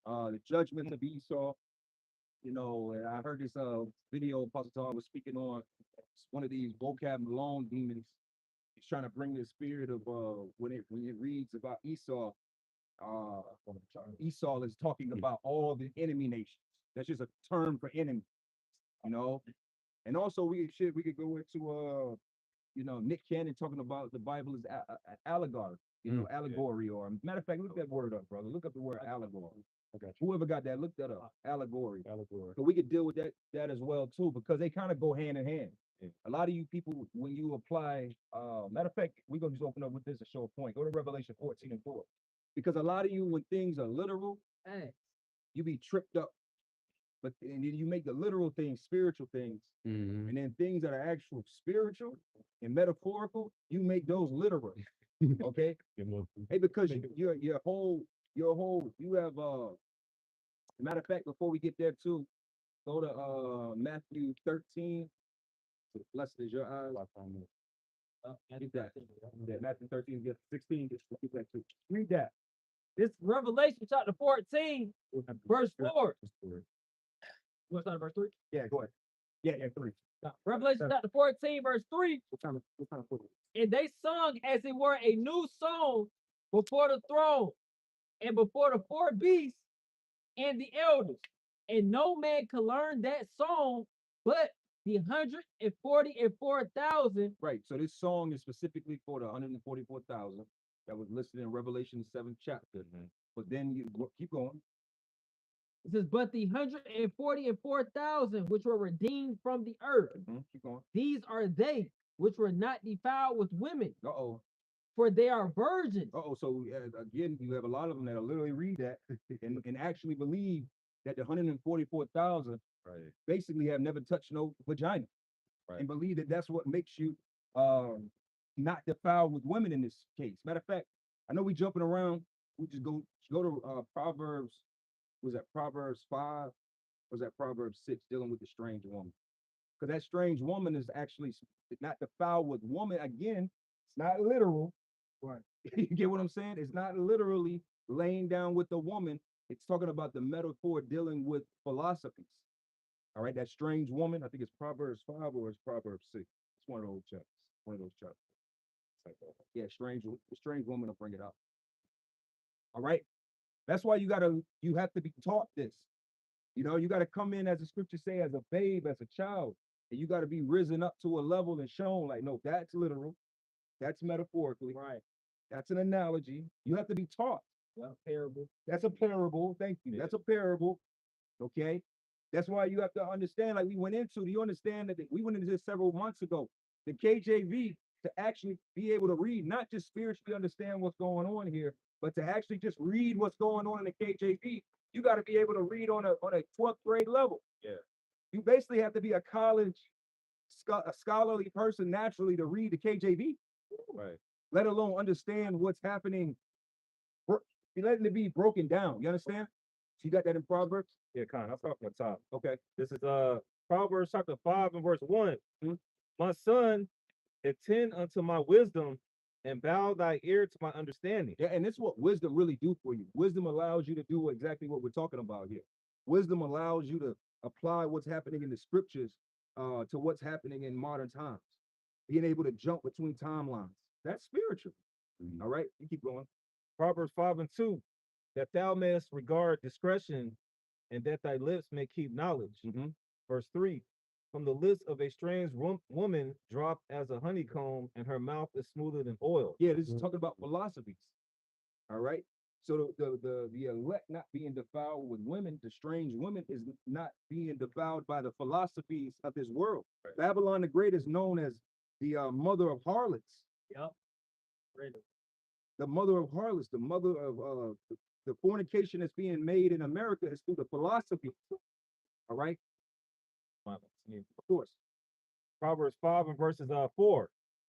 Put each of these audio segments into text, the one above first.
the judgment of Esau. And I heard this video Apostle Tom was speaking on. It's one of these vocab Malone demons. He's trying to bring the spirit of when it reads about Esau. Uh, Esau is talking about all the enemy nations. That's just a term for enemy, you know. And also we could go into Nick Cannon talking about the Bible is allegory, allegory, or matter of fact, look that word up, brother. Look up the word allegory. Okay. Whoever got that, look that up. Allegory. Allegory. So we could deal with that as well too, because they kind of go hand in hand. Yeah. A lot of you people, when you apply, matter of fact, we're gonna just open up with this to show a point. Go to Revelation 14:4. Because a lot of you, when things are literal, you be tripped up. But and then you make the literal things spiritual things, and then things that are actual spiritual and metaphorical, you make those literal. Okay. Hey, because your whole you have matter of fact, before we get there too, go to Matthew 13. Blessed is your eyes. Get that. Matthew 13, get 16, get that too. Read that. This Revelation chapter 14, verse 4. You want to start at verse 3? Yeah, go ahead. Yeah, 3. Revelation chapter 14, verse 3. What kind of food? And they sung as it were a new song before the throne and before the four beasts and the elders. And no man could learn that song but the 144,000. Right. So this song is specifically for the 144,000 that was listed in Revelation 7th chapter. But then you keep going. It says, but the 144,000 which were redeemed from the earth, keep going. These are they which were not defiled with women. Uh-oh. For they are virgins. Uh-oh. So again, you have a lot of them that literally read that and actually believe that the 144,000 basically have never touched no vagina, and believe that that's what makes you not defiled with women in this case. Matter of fact, I know we jumping around. We just go to Proverbs. Was that Proverbs 5? Was that Proverbs 6 dealing with the strange woman? Because that strange woman is actually not defiled with woman. Again, it's not literal. Right. You get what I'm saying? It's not literally laying down with the woman. It's talking about the metaphor dealing with philosophies. All right, that strange woman, I think it's Proverbs 5 or it's Proverbs 6. It's one of those chapters. One of those chapters. Yeah, strange woman will bring it up. All right. That's why you have to be taught this. You got to come in, as the scriptures say, as a babe, as a child, and you got to be risen up to a level and shown like, no, that's literal. That's metaphorically. Right. That's an analogy. You have to be taught. Parable. That's a parable. Thank you. Yeah. That's a parable. Okay. That's why you have to understand, like we went into, do you understand that we went into this several months ago? The KJV, to actually be able to read, not just spiritually understand what's going on here, but to actually just read what's going on in the KJV, you got to be able to read on a 12th grade level. Yeah. You basically have to be a scholarly person naturally to read the KJV. Right. Let alone understand what's happening. You're letting it be broken down. You understand? So you got that in Proverbs? Yeah, kind of. I'll start from the top. Okay. This is Proverbs chapter 5 and verse 1. My son, attend unto my wisdom and bow thy ear to my understanding. Yeah, and it's what wisdom really do for you. Wisdom allows you to do exactly what we're talking about here. Wisdom allows you to apply what's happening in the scriptures to what's happening in modern times. Being able to jump between timelines. That's spiritual. All right, you keep going. Proverbs 5 and 2, that thou mayest regard discretion and that thy lips may keep knowledge. Verse 3, from the lips of a strange woman drop as a honeycomb, and her mouth is smoother than oil. Yeah, this is talking about philosophies. All right. So the elect not being defiled with women, the strange woman is not being defiled by the philosophies of this world. Right. Babylon the Great is known as the mother of harlots. Yep. The mother of harlots, the mother of the fornication that's being made in America is through the philosophy. All right. Of course. Proverbs 5 and verses 4.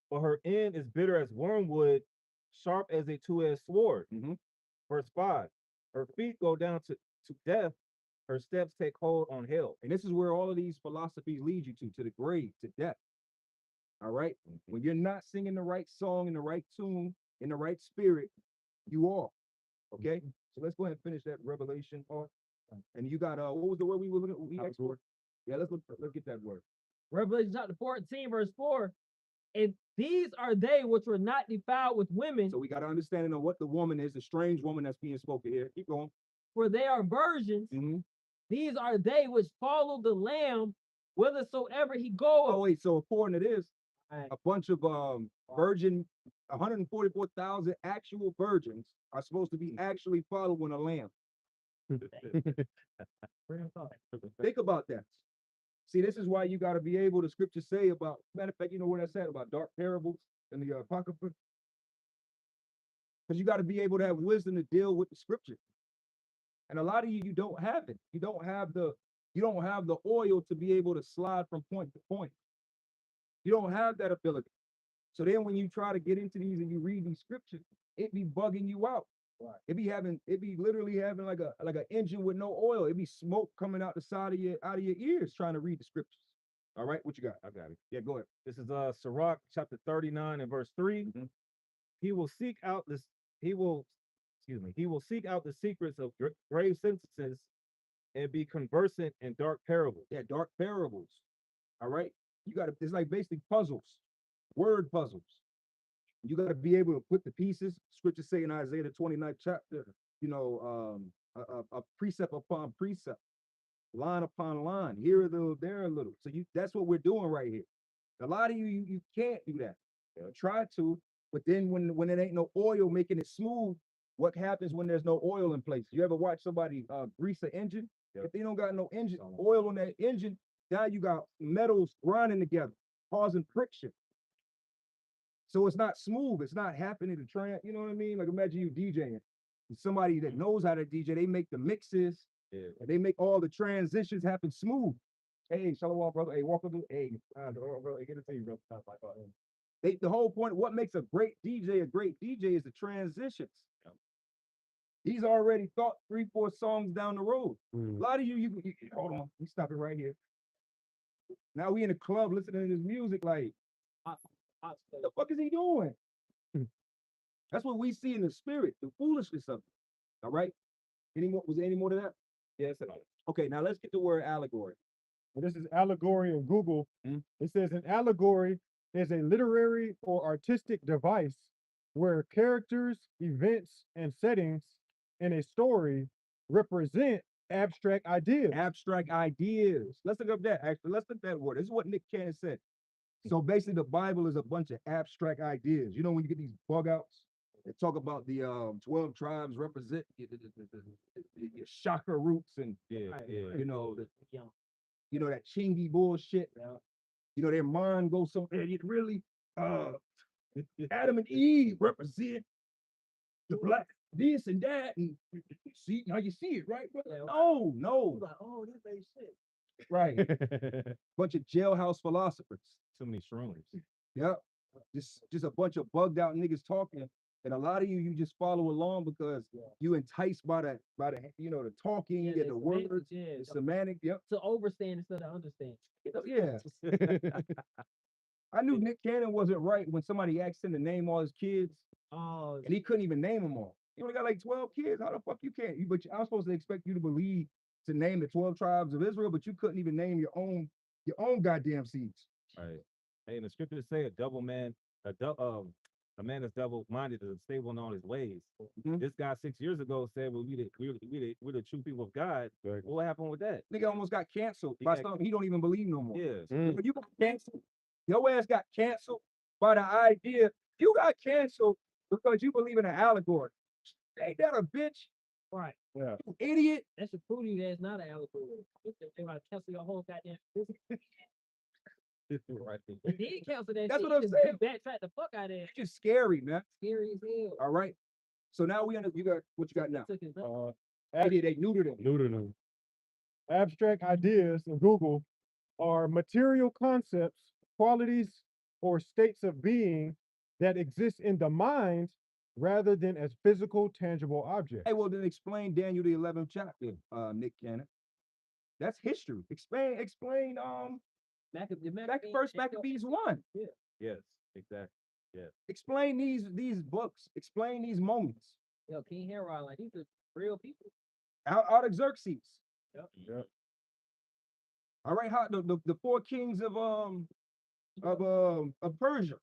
For her end is bitter as wormwood, sharp as a two-edged sword. Verse 5. Her feet go down to death, her steps take hold on hell. And this is where all of these philosophies lead you to the grave, to death. All right. When you're not singing the right song in the right tune, in the right spirit, you are. Okay. So let's go ahead and finish that Revelation part. And you got what was the word we were looking at? We asked for? Yeah, let's get that word. Revelation chapter 14, verse 4. And these are they which were not defiled with women, So we got an understanding of what the woman is, the strange woman that's being spoken here. Keep going. for they are virgins. Mm-hmm. These are they which follow the Lamb whithersoever he goeth. Oh wait, so according to this, Right. a bunch of 144,000 actual virgins are supposed to be actually following a lamb. Think about that. See, this is why you got to be able, the scriptures say about, matter of fact, you know what I said about dark parables in the Apocrypha? Because you got to be able to have wisdom to deal with the scripture. And a lot of you don't have it. You don't have the oil to be able to slide from point to point. You don't have that ability. So then when you try to get into these and you read these scriptures, it be bugging you out. Right. It be literally having like an engine with no oil. It be smoke coming out the side of your ears trying to read the scriptures. All right, what you got? I got it. Yeah, go ahead. This is Sirach chapter 39 and verse 3. Mm-hmm. He will seek out the secrets of grave sentences and be conversant in dark parables. Yeah, dark parables. All right. It's like basically puzzles, word puzzles. You got to be able to put the pieces. Scriptures say in Isaiah the 29th chapter, a precept upon precept, line upon line, here a little, there a little. So that's what we're doing right here. A lot of you can't do that. Try to, but then when it ain't no oil making it smooth, what happens when there's no oil in place? You ever watch somebody grease an engine? Yep. If they don't got no engine oil on that engine, now you got metals grinding together, causing friction. So it's not smooth. It's not happening to try. You know what I mean? Like imagine you DJing. Somebody that knows how to DJ, they make the mixes. Yeah. And they make all the transitions happen smooth. Hey, shalom, brother. Hey, walk up. Hey, bro. Hey, get it to you, bro. The whole point of what makes a great DJ is the transitions. Yeah. He's already thought 3-4 songs down the road. A lot of you hold on. We stop it right here. Now we in the club listening to this music like, what the fuck is he doing? That's what we see in the spirit, the foolishness of it. All right. Was there any more to that? Yes. Okay. Now let's get the word allegory. Well, this is allegory in Google. It says an allegory is a literary or artistic device where characters, events, and settings in a story represent abstract ideas. Abstract ideas. Let's look up that. Actually, let's look that word. This is what Nick Cannon said. So basically, the Bible is a bunch of abstract ideas. You know, when you get these bug outs, they talk about the 12 tribes represent your chakra roots and you know that chingy bullshit. You know, their mind goes somewhere. It really Adam and Eve represent the black this and that, and see now you see it, right? No. Like, oh, this ain't shit. Right. Bunch of jailhouse philosophers. Too many shrooms. Yep. Just a bunch of bugged out niggas talking. And a lot of you just follow along because you enticed by the the talking and the words, the semantic. Yep. To overstand instead of understand. Yeah. I knew Nick Cannon wasn't right when somebody asked him to name all his kids. Oh, and he couldn't even name them all. You only got like 12 kids. How the fuck you can't? But I'm supposed to expect you to believe to name the 12 tribes of Israel, but you couldn't even name your own goddamn seeds. Right. Hey, and the scriptures say a man is double-minded and unstable on his ways. This guy 6 years ago said, "Well, we're the true people of God." Right. What happened with that? Nigga almost got canceled by something he don't even believe no more. Yes. When you got canceled, your ass got canceled by the idea. You got canceled because you believe in an allegory. Ain't that a bitch? Right. Yeah. You idiot. That's a prove you that's not an allegory. They want to cancel your whole goddamn business. Right. They did cancel that. That's shit. what I'm saying. Backtrack the fuck out of there. It's just scary, man. Scary as hell. All right. So now you got what you got now. They neutered them. Abstract ideas in Google are material concepts, qualities, or states of being that exist in the mind rather than as physical, tangible objects. Hey, well, then explain Daniel the 11th chapter, Nick Cannon. That's history. Explain First Maccabees 1. Yeah. Yes, exactly. Yeah. Explain these books. Explain these moments. Yo, King Herod, like he's Real people. Artaxerxes. Yep. All right, how the four kings of Persia.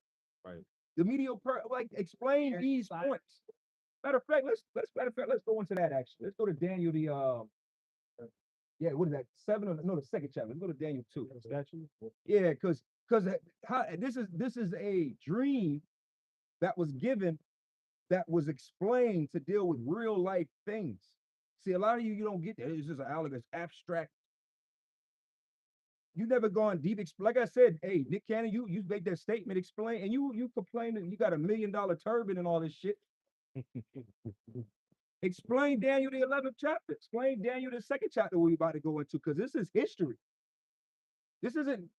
Right. The like explain these points. Matter of fact, let's go into that actually. Let's go to Daniel what is that? 7 or no, the second chapter. Let's go to Daniel 2. Yeah, because this is a dream that was given, that was explained to deal with real life things. See, a lot of you don't get that. It's just an allegorical, abstract. You never gone deep. Like I said, hey, Nick Cannon, you made that statement, explain, and you complain that you got $1 million turban and all this shit. Explain Daniel the 11th chapter. Explain Daniel the 2nd chapter we're about to go into, because this is history. This isn't,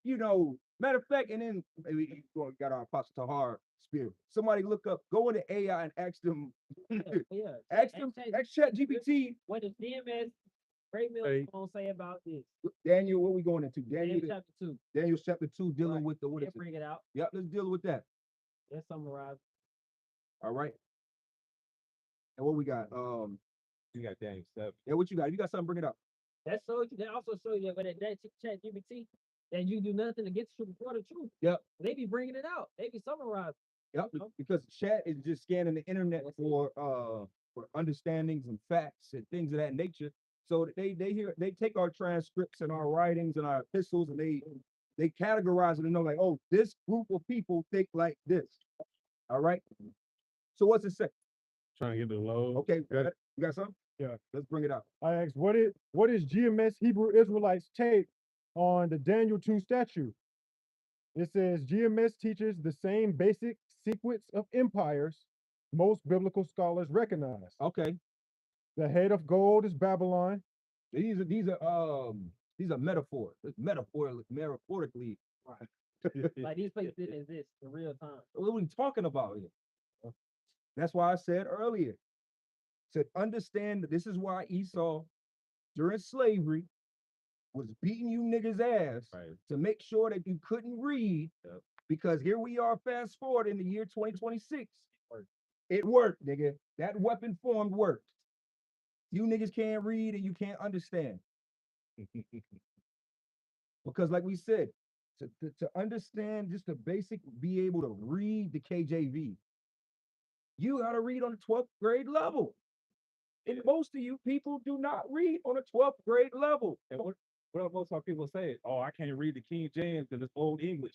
matter of fact, and then maybe we got our Apostle Tahar spirit. Somebody look up, go into AI and ask them, ask ChatGPT. What does DMS Great Mills gonna say about this? Daniel, what we going into? Daniel chapter 2. Daniel chapter 2, dealing with the bring it out. Yep, let's deal with that. Let's summarize. All right. And what we got? You got Daniel 7. Yeah, what you got? You got something, bring it up. That also shows you that with that chat GPT, that you do nothing to get to before the truth. Yep. They be bringing it out. They be summarizing. Yep. Because chat is just scanning the internet for understandings and facts and things of that nature. So they take our transcripts and our writings and our epistles, and they categorize it and know, like, oh, this group of people think like this. All right. So what's it say? Trying to get the load. Okay, you got something? Yeah. Let's bring it out. I asked, what is GMS Hebrew Israelites' take on the Daniel 2 statue? It says GMS teaches the same basic sequence of empires most biblical scholars recognize. Okay. The head of gold is Babylon. These are metaphors. It's metaphorically. Like these places didn't exist in real time. What are we talking about here? That's why I said earlier, to understand that this is why Esau, during slavery, was beating you niggas' ass to make sure that you couldn't read, because here we are, fast forward in the year 2026. It worked, nigga. That weapon formed worked. You niggas can't read and you can't understand. Because like we said, to understand just the basic, be able to read the KJV, you got to read on the 12th grade level. And most of you people do not read on a 12th grade level. And what most of our people say? Oh, I can't read the King James because it's old English.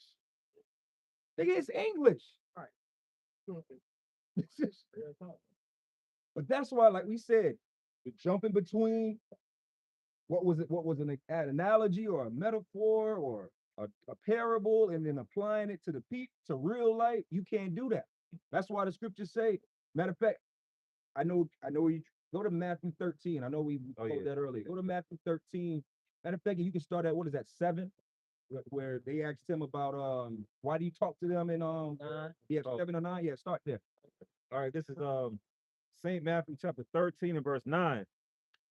Nigga, it's English. All right. But that's why, like we said, the jumping between what was an analogy or a metaphor or a parable, and then applying it to to real life, you can't do that. That's why the scriptures say, matter of fact, I know you go to Matthew 13. I know we spoke that earlier. Go to Matthew 13. Matter of fact, you can start at, what is that, 7? Where they asked him about why do you talk to them in 7 or 9? Yeah, start there. All right, this is St. Matthew chapter 13 and verse 9.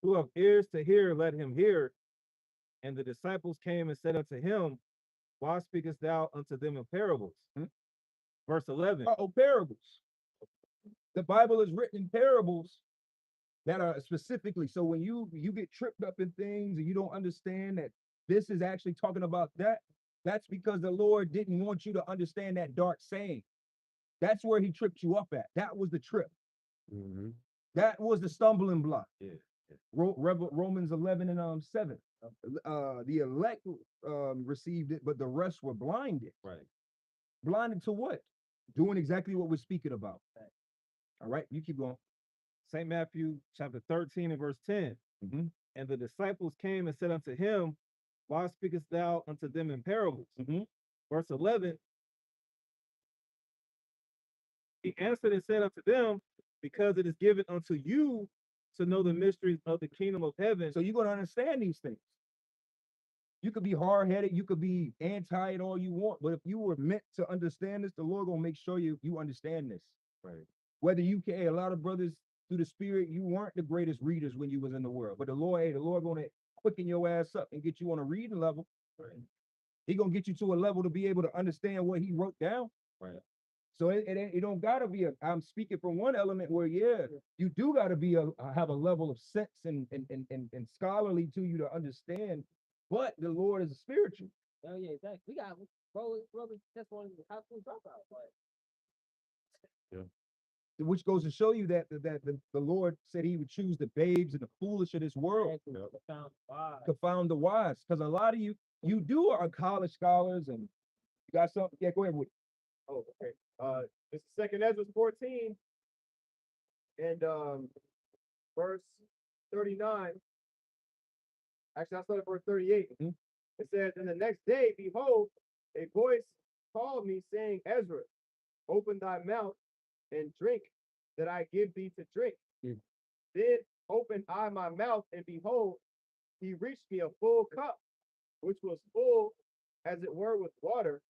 Who have ears to hear, let him hear. And the disciples came and said unto him, why speakest thou unto them in parables? Verse 11. Parables. The Bible is written in parables that are specifically, so when you get tripped up in things and you don't understand that this is actually talking about that, that's because the Lord didn't want you to understand that dark saying. That's where he tripped you up at. That was the trip. That was the stumbling block. Yeah. Romans 11 and 7. The elect received it, but the rest were blinded. Right. Blinded to what? Doing exactly what we're speaking about. All right, you keep going. St. Matthew chapter 13 and verse 10. And the disciples came and said unto him, why speakest thou unto them in parables? Verse 11. He answered and said unto them, because it is given unto you to know the mysteries of the kingdom of heaven. So you're going to understand these things. You could be hard-headed, you could be anti it all you want, but if you were meant to understand this, the Lord gonna make sure you understand this. Right. Whether you can, a lot of brothers through the spirit, you weren't the greatest readers when you was in the world, but the Lord gonna quicken your ass up and get you on a reading level. Right. He gonna get you to a level to be able to understand what he wrote down. Right. So it don't gotta be I'm speaking from one element where you do gotta be have a level of sense and scholarly to you to understand, but the Lord is a spiritual. Oh yeah, exactly. We got brother that's one of the high school dropouts. Like, Which goes to show you that the Lord said he would choose the babes and the foolish of this world exactly. Found why. to confound the wise. Because a lot of you are college scholars and you got something. Yeah, go ahead with it. Oh, okay. This is Second Ezra 14 and verse 39. Actually, I started verse 38. Mhm. It says, "And the next day, behold, a voice called me, saying, Ezra, open thy mouth and drink that I give thee to drink. Mm. Then opened I my mouth, and behold, he reached me a full cup, which was full, as it were, with water,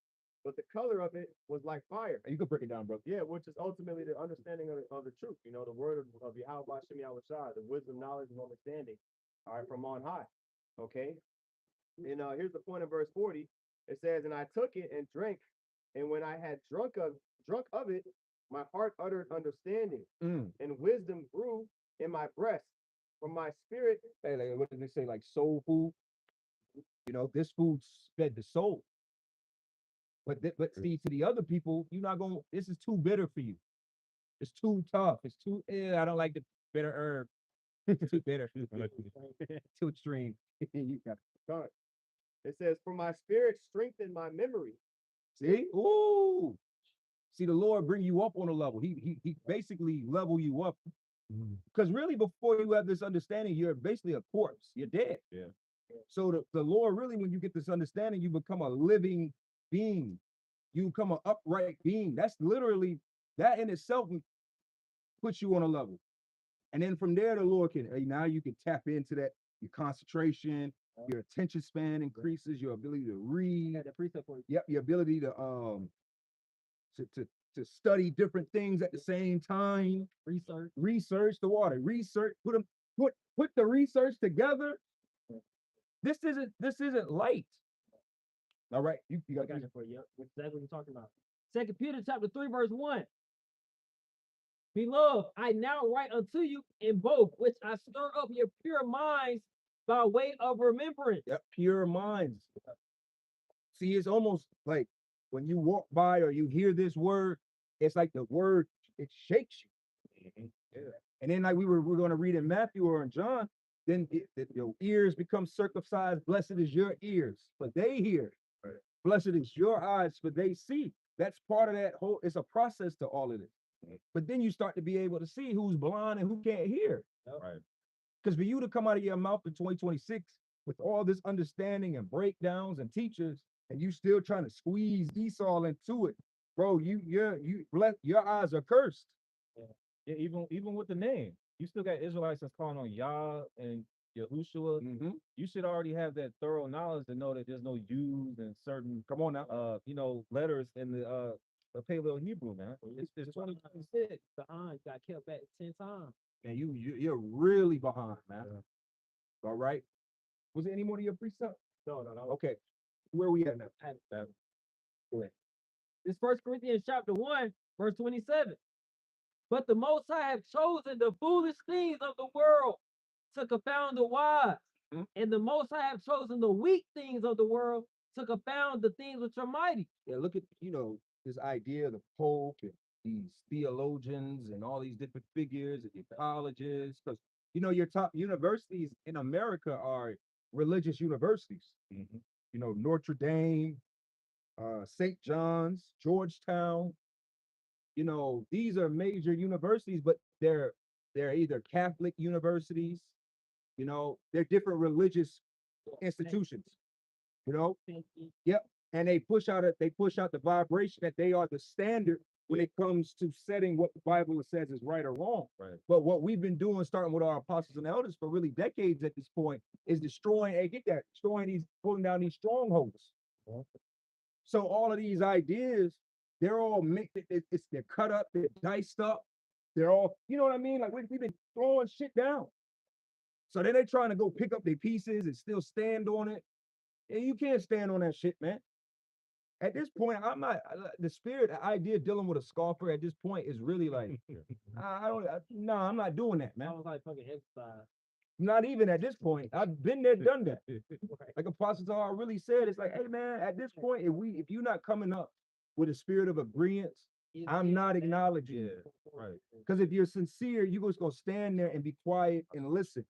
but the color of it was like fire." You can break it down, bro. Yeah, which is ultimately the understanding of the truth. You know, the word of Yahweh Shem Yahushua, the wisdom, knowledge, and understanding, all right, from on high. Okay. And here's the point in verse 40. It says, "And I took it and drank, and when I had drunk of it, my heart uttered understanding, and wisdom grew in my breast. From my spirit." Hey, like, what did they say? Like soul food. You know, this food fed the soul. But see, to the other people, you're not gonna. This is too bitter for you. It's too tough. It's too. I don't like the bitter herb. It's too bitter. Too extreme. You got God. It says, "For my spirit strengthened my memory." see. Ooh. See, the Lord bring you up on a level. He basically level you up. Because really, before you have this understanding, you're basically a corpse. You're dead. Yeah. So the Lord really, when you get this understanding, you become a living being. You become an upright being. That's literally that in itself puts you on a level. And then from there, the Lord can now you can tap into that your concentration, your attention span increases, your ability to read. the precept for you. Yep, your ability to study different things at the same time. Research the water. Research. Put the research together. This isn't light. All right, you I got got it for you. Yep. That's what you're talking about. 2 Peter chapter 3, verse 1. Beloved, I now write unto you in both, which I stir up your pure minds by way of remembrance. Yep, pure minds. See, it's almost like when you walk by or you hear this word, it's like the word, it shakes you. Yeah. And then like we're going to read in Matthew or in John, then your ears become circumcised. Blessed is your ears, for they hear. Right. Blessed is your eyes, for they see. That's part of that whole, it's a process to all of this. Right. But then you start to be able to see who's blind and who can't hear. Right. Because for you to come out of your mouth in 2026 with all this understanding and breakdowns and teachers, and you still trying to squeeze Esau into it, bro, your eyes are cursed. Yeah, even with the name, you still got Israelites that's calling on Yah and Yahushua. You should already have that thorough knowledge to know that there's no U's and certain Come on now. letters in the Paleo Hebrew, man. It's 2026. Behind got kept back 10 times. And you're really behind, man. Yeah. All right. Was there any more of your precepts? No. Okay. Where we at now? Go ahead. It's 1 Corinthians chapter 1, verse 27. But the Most High have chosen the foolish things of the world to confound the wise. And the Most High have chosen the weak things of the world to confound the things which are mighty. Yeah, look at, this idea of the Pope and these theologians and all these different figures at your colleges. Because, your top universities in America are religious universities. Notre Dame, St. John's, Georgetown. These are major universities, but they're either Catholic universities, they're different religious institutions, Yep. And they push out the vibration that they are the standard when it comes to setting what the Bible says is right or wrong. Right. But what we've been doing, starting with our apostles and elders for really decades at this point, is destroying pulling down these strongholds. So all of these ideas, they're all mixed. They're cut up, they're diced up. They're all, you know what I mean? Like we've been throwing shit down. So then they're trying to go pick up their pieces and still stand on it. And you can't stand on that shit, man. At this point, I'm not the spirit the idea of dealing with a scoffer at this point is really like no, I'm not doing that, man. Sounds like fucking exercise. Not even at this point. I've been there, done that. Like Apostle Paul really said, it's like, hey man, at this point, if you're not coming up with a spirit of agreement, I'm not acknowledging it. Right. Because if you're sincere, you're just gonna stand there and be quiet and listen.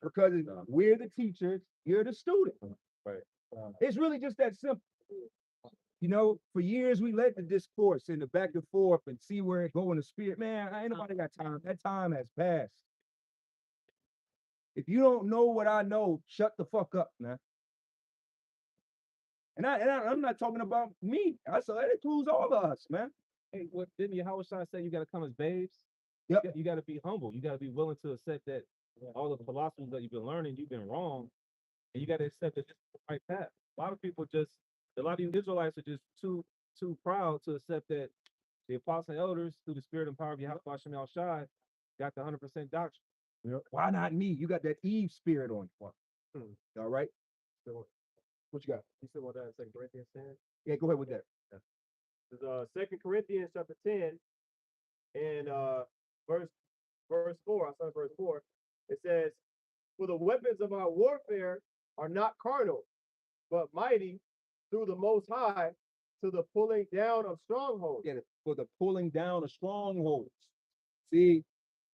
Because we're the teachers, you're the student. Right. It's really just that simple. You know, for years we let the discourse and the back and forth and see where it go in the spirit. Man, ain't nobody got time. That time has passed. If you don't know what I know, shut the fuck up, man. And I'm not talking about me. I said that includes all of us, man. Hey, what didn't Yahweh Shai say? You got to come as babes. Yep. You got to be humble. You got to be willing to accept that all the philosophies that you've been learning, you've been wrong, and you got to accept that this is the right path. A lot of people a lot of you Israelites are just too proud to accept that the apostles and elders, through the spirit and power of Yahweh Shem Al Shai, got the 100% doctrine. Yep. Why not me? You got that Eve spirit on you. All right. So, What you got? you said what that in 2 Corinthians 10? Yeah, go ahead with that. This is 2 Corinthians chapter 10 and verse 4. I started verse 4. It says, "For the weapons of our warfare are not carnal, but mighty through the Most High to the pulling down of strongholds." Yeah, for the pulling down of strongholds. See,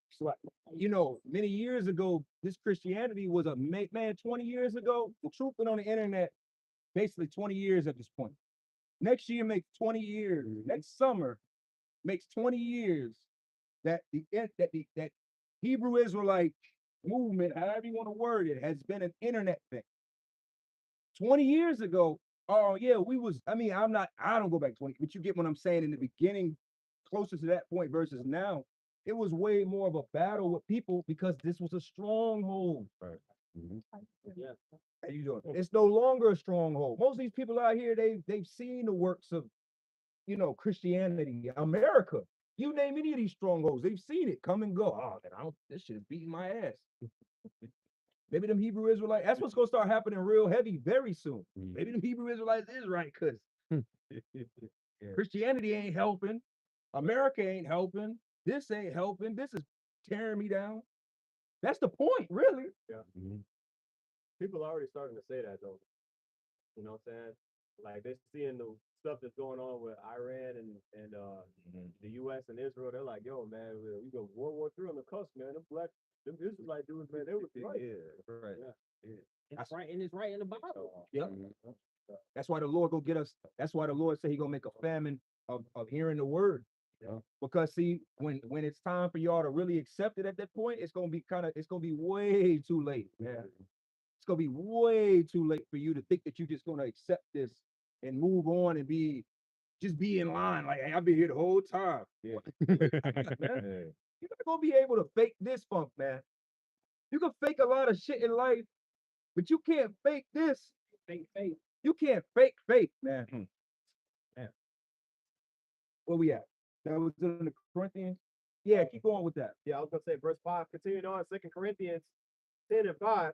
so, you know, many years ago, this Christianity was man, 20 years ago, the truth went on the internet, basically 20 years at this point. Next year makes 20 years. Next summer makes 20 years that that Hebrew Israelite movement, however you want to word it, has been an internet thing. 20 years ago, oh yeah, I don't go back 20, but you get what I'm saying in the beginning, closer to that point versus now, it was way more of a battle with people because this was a stronghold. Right. Yeah. How you doing? It's no longer a stronghold. Most of these people out here, they've seen the works of, you know, Christianity, America. You name any of these strongholds, they've seen it come and go. Oh, this shit is beating my ass. Maybe them Hebrew Israelites, that's what's gonna start happening real heavy very soon. Maybe them Hebrew Israelites is right, because Christianity ain't helping. America ain't helping. This ain't helping. This is tearing me down. That's the point, really. Yeah. People are already starting to say that, though. You know what I'm saying? Like, they're seeing the stuff that's going on with Iran and the U.S. and Israel. They're like, yo, man, we go World War III on the cusp, man. Them Israelite dudes, man, they was right. Yeah, right. Yeah. It's right, and it's right in the Bible. Yep. That's why the Lord go get us. That's why the Lord said He gonna make a famine of hearing the word. Yeah. Because see, when it's time for y'all to really accept it at that point, it's gonna be way too late. Yeah. It's gonna be way too late for you to think that you're just gonna accept this and move on and just be in line. Like, hey, I've been here the whole time. Yeah. Man, you're not gonna be able to fake this funk, man. You can fake a lot of shit in life, but you can't fake this. Fake faith. You can't fake faith, man. Man. Where we at? That was in the Corinthians. Yeah, keep going with that. Yeah, I was going to say, verse 5, continuing on, 2 Corinthians 10 and 5,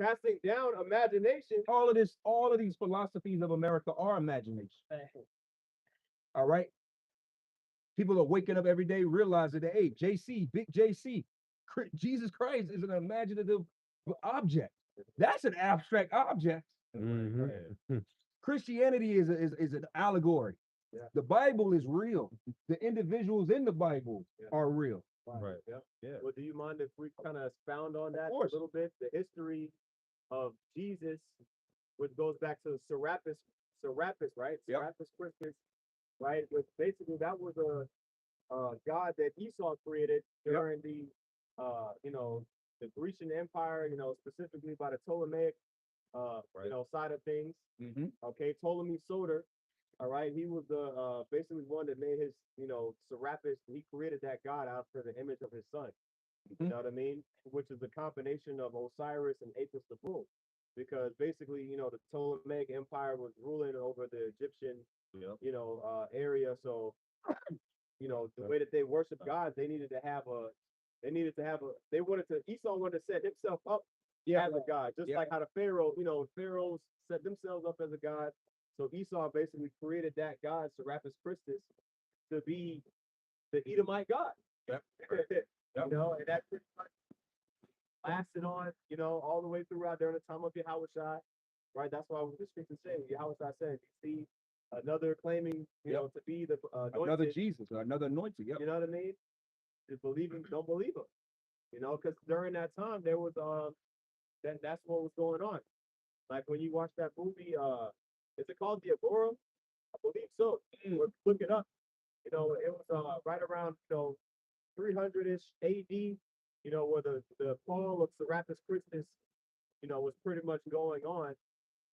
casting down imagination. All of these philosophies of America are imagination. All right. People are waking up every day realizing that, hey, big JC, Jesus Christ is an imaginative object. That's an abstract object. Christianity is an allegory. Yeah. The Bible is real. The individuals in the Bible are real. Right. Yeah. Well, do you mind if we kind of expound on that a course. little bit? The history of Jesus, which goes back to Serapis, right? Yep. Serapis Christus, right? Which basically that was a god that Esau created during the the Grecian Empire, specifically by the Ptolemaic side of things. Okay, Ptolemy Soter. All right, he was the basically one that made his, Serapis. He created that god after the image of his son. You know what I mean? Which is a combination of Osiris and Apis the bull, because basically, the Ptolemaic Empire was ruling over the Egyptian, area. So, the way that they worship gods, they Esau wanted to set himself up as a god, just like how the Pharaoh, pharaohs set themselves up as a god. So Esau basically created that god Serapis Christus to be the Edomite god. Yep. You know, and that pretty much lasted on, you know, all the way throughout during the time of Yahushua. Right, that's why the scripture saying Yahushua said, you see another claiming, you know, to be the Another anointed, Jesus, another anointed. Yep. you know what I mean? Is believing, don't believe him. You know, because during that time there was that's what was going on. Like when you watch that movie, is it called The Agora? I believe so. Look it up. You know, it was right around 300-ish AD. You know, where the fall of Serapis Christus, you know, was pretty much going on.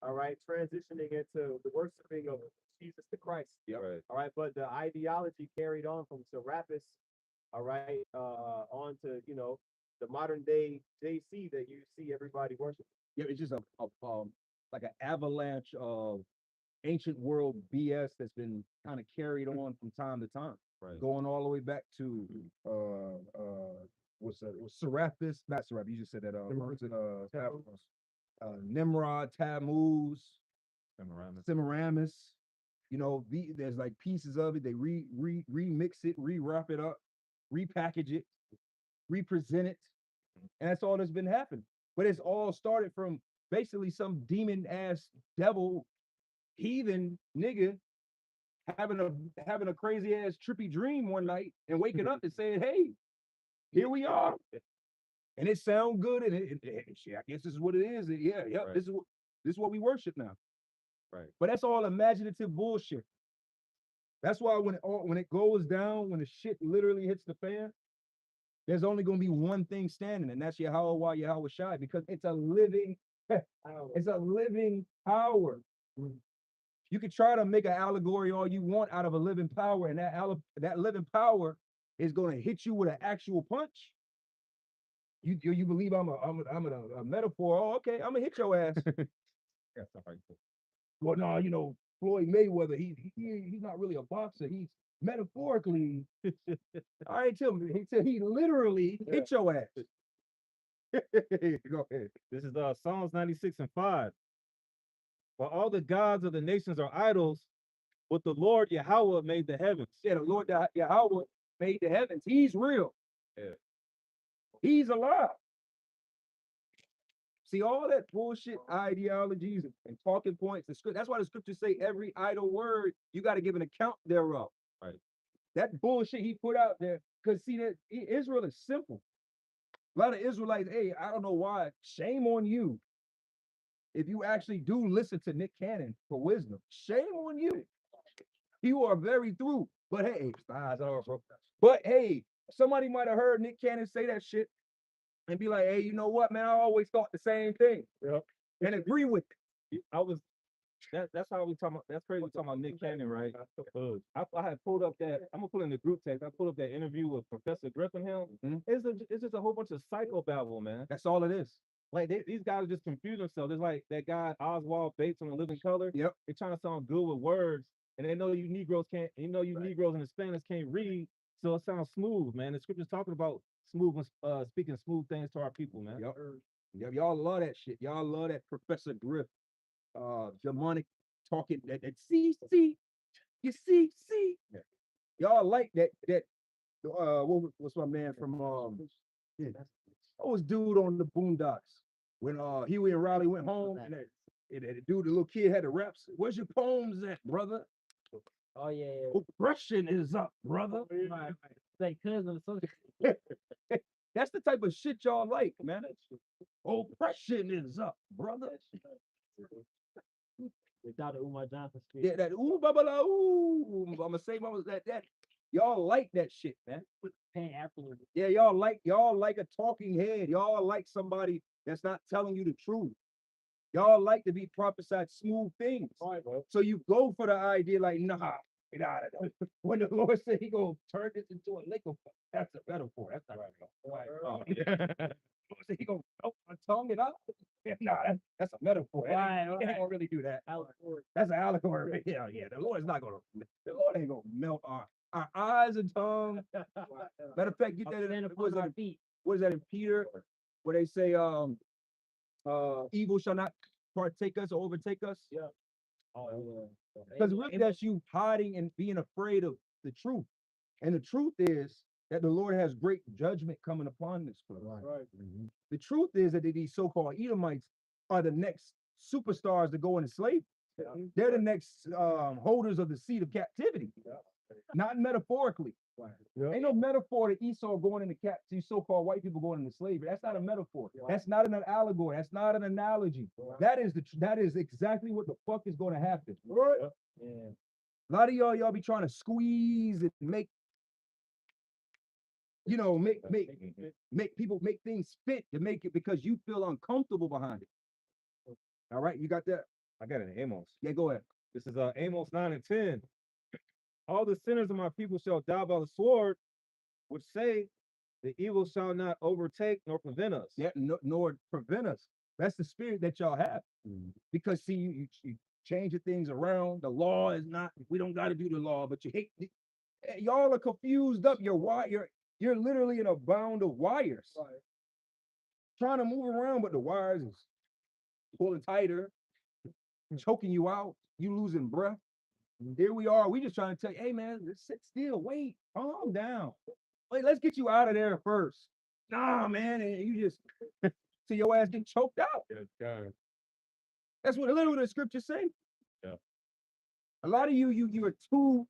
All right, transitioning into the worshiping of Jesus the Christ. Yep. Right. All right, but the ideology carried on from Serapis, all right, on to, you know, the modern day JC that you see everybody worshiping. Yeah, it's just like an avalanche of ancient world BS that's been kind of carried on from time to time. Right. Going all the way back to what's that? It was Serapis, not Serapis. You just said that. Nimrod, Tammuz, Semiramis. You know, there's like pieces of it. They remix it, rewrap it up, repackage it, represent it, and that's all that's been happening. But it's all started from basically some demon ass devil heathen nigga having a crazy ass trippy dream one night and waking up and saying, "Hey, here we are," and it sounds good, and I guess this is what it is. And yeah, Right. this is what we worship now. Right. But that's all imaginative bullshit. That's why when it goes down, when the shit literally hits the fan, there's only going to be one thing standing, and that's Yahweh Yahweh Shai, because it's a living power. You can try to make an allegory all you want out of a living power, and that living power is going to hit you with an actual punch. You believe I'm a metaphor? Oh, okay, I'm gonna hit your ass. That's all right. Well, no, you know, Floyd Mayweather, he's not really a boxer. He's metaphorically. All right, he literally hit your ass. Go ahead. This is Psalms 96:5. For all the gods of the nations are idols, but the Lord Yahweh made the heavens. Yeah, the Lord Yahweh made the heavens. He's real. Yeah. He's alive. See, all that bullshit ideologies and talking points, that's why the scriptures say every idle word, you got to give an account thereof. Right. That bullshit he put out there, because see, that Israel is simple. A lot of Israelites, hey, I don't know why, shame on you. If you actually do listen to Nick Cannon for wisdom, shame on you. You are very through. But hey, somebody might have heard Nick Cannon say that shit and be like, hey, you know what, man? I always thought the same thing. Yep. And agree with it. That's how we talking about. That's crazy. We talking about Nick Cannon, right? I had pulled up that. I'm gonna put in the group text. I pulled up that interview with Professor Griffinham. Mm-hmm. It's just a whole bunch of psychobabble, man. That's all it is. Like these guys are just confusing themselves. It's like that guy Oswald Bates on The Living Color. Yep. They're trying to sound good with words, and they know you Negroes can't. You know you Negroes and Hispanics can't read, so it sounds smooth, man. The scripture's talking about smooth, speaking smooth things to our people, man. Yep. Y'all love that shit. Y'all love that Professor Griff, demonic talking. That see, you see. Yeah. Y'all like that. What's my man from what was dude on the Boondocks when Huey and Riley went home and that dude, the little kid had the raps. Where's your poems at, brother? Oh yeah. Oppression is up, brother. Right. Say cousin. That's the type of shit y'all like, man. Oppression is up, brother. Without the Umar Johnson speech. Yeah, that ooh, babala, ooh. I'm gonna say that. Y'all like that shit, man. Paying afterwards. Yeah, y'all like a talking head. Y'all like somebody that's not telling you the truth. Y'all like to be prophesied smooth things. Right, so you go for the idea like, nah, get out of there. When the Lord said he gonna turn this into a lake of fire, that's a metaphor. That's not right. Oh, yeah. Lord said he gonna choke my tongue it out. Nah, that's a metaphor. Right, He ain't gonna really do that. Allegory. That's an allegory. Yeah. The Lord ain't gonna melt our eyes and tongue. Matter of fact, get that in our feet. what is that in Peter, where they say evil shall not partake us or overtake us? Yeah. Oh, yeah. Because really that's you hiding and being afraid of the truth. And the truth is that the Lord has great judgment coming upon this place. Right. The truth is that these so-called Edomites are the next superstars to go into slavery. They're the next holders of the seat of captivity, not metaphorically. Yeah. Ain't no metaphor to Esau going into captivity, so-called white people going into slavery. That's not a metaphor. That's not an allegory. That's not an analogy. That is exactly what the fuck is going to happen. Yeah. A lot of y'all be trying to squeeze and make, make people make things fit to make it because you feel uncomfortable behind it. All right, you got that? I got it in Amos. Yeah, go ahead. This is Amos 9 and 10. All the sinners of my people shall die by the sword, which say the evil shall not overtake nor prevent us. Yeah, nor prevent us. That's the spirit that y'all have. Because see, you changing things around. The law is not. We don't got to do the law, but you hate. Y'all are confused up. You're literally in a bound of wires, trying to move around, but the wires is pulling tighter, choking you out. You losing breath. Here we are. We just trying to tell you, hey man, just sit still. Wait, calm down. Wait, let's get you out of there first. Nah, man, and you just see your ass get choked out. That's what literally the scriptures say. Yeah. A lot of you are too.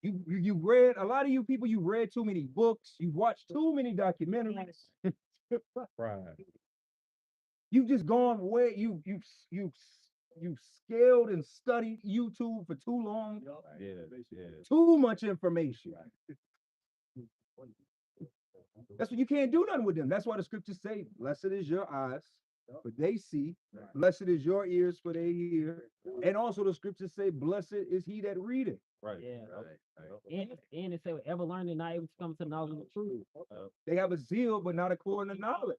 You read a lot of you people. You read too many books. You watched too many documentaries. Right. You've just gone way. You scaled and studied YouTube for too long. Yeah. Too much information. That's what you can't do nothing with them. That's why the scriptures say, blessed is your eyes, for they see, blessed is your ears, for they hear. And also the scriptures say, blessed is he that readeth. Right. Yeah. And it said, ever learning, not able to come to the knowledge of the truth. They have a zeal, but not according to knowledge.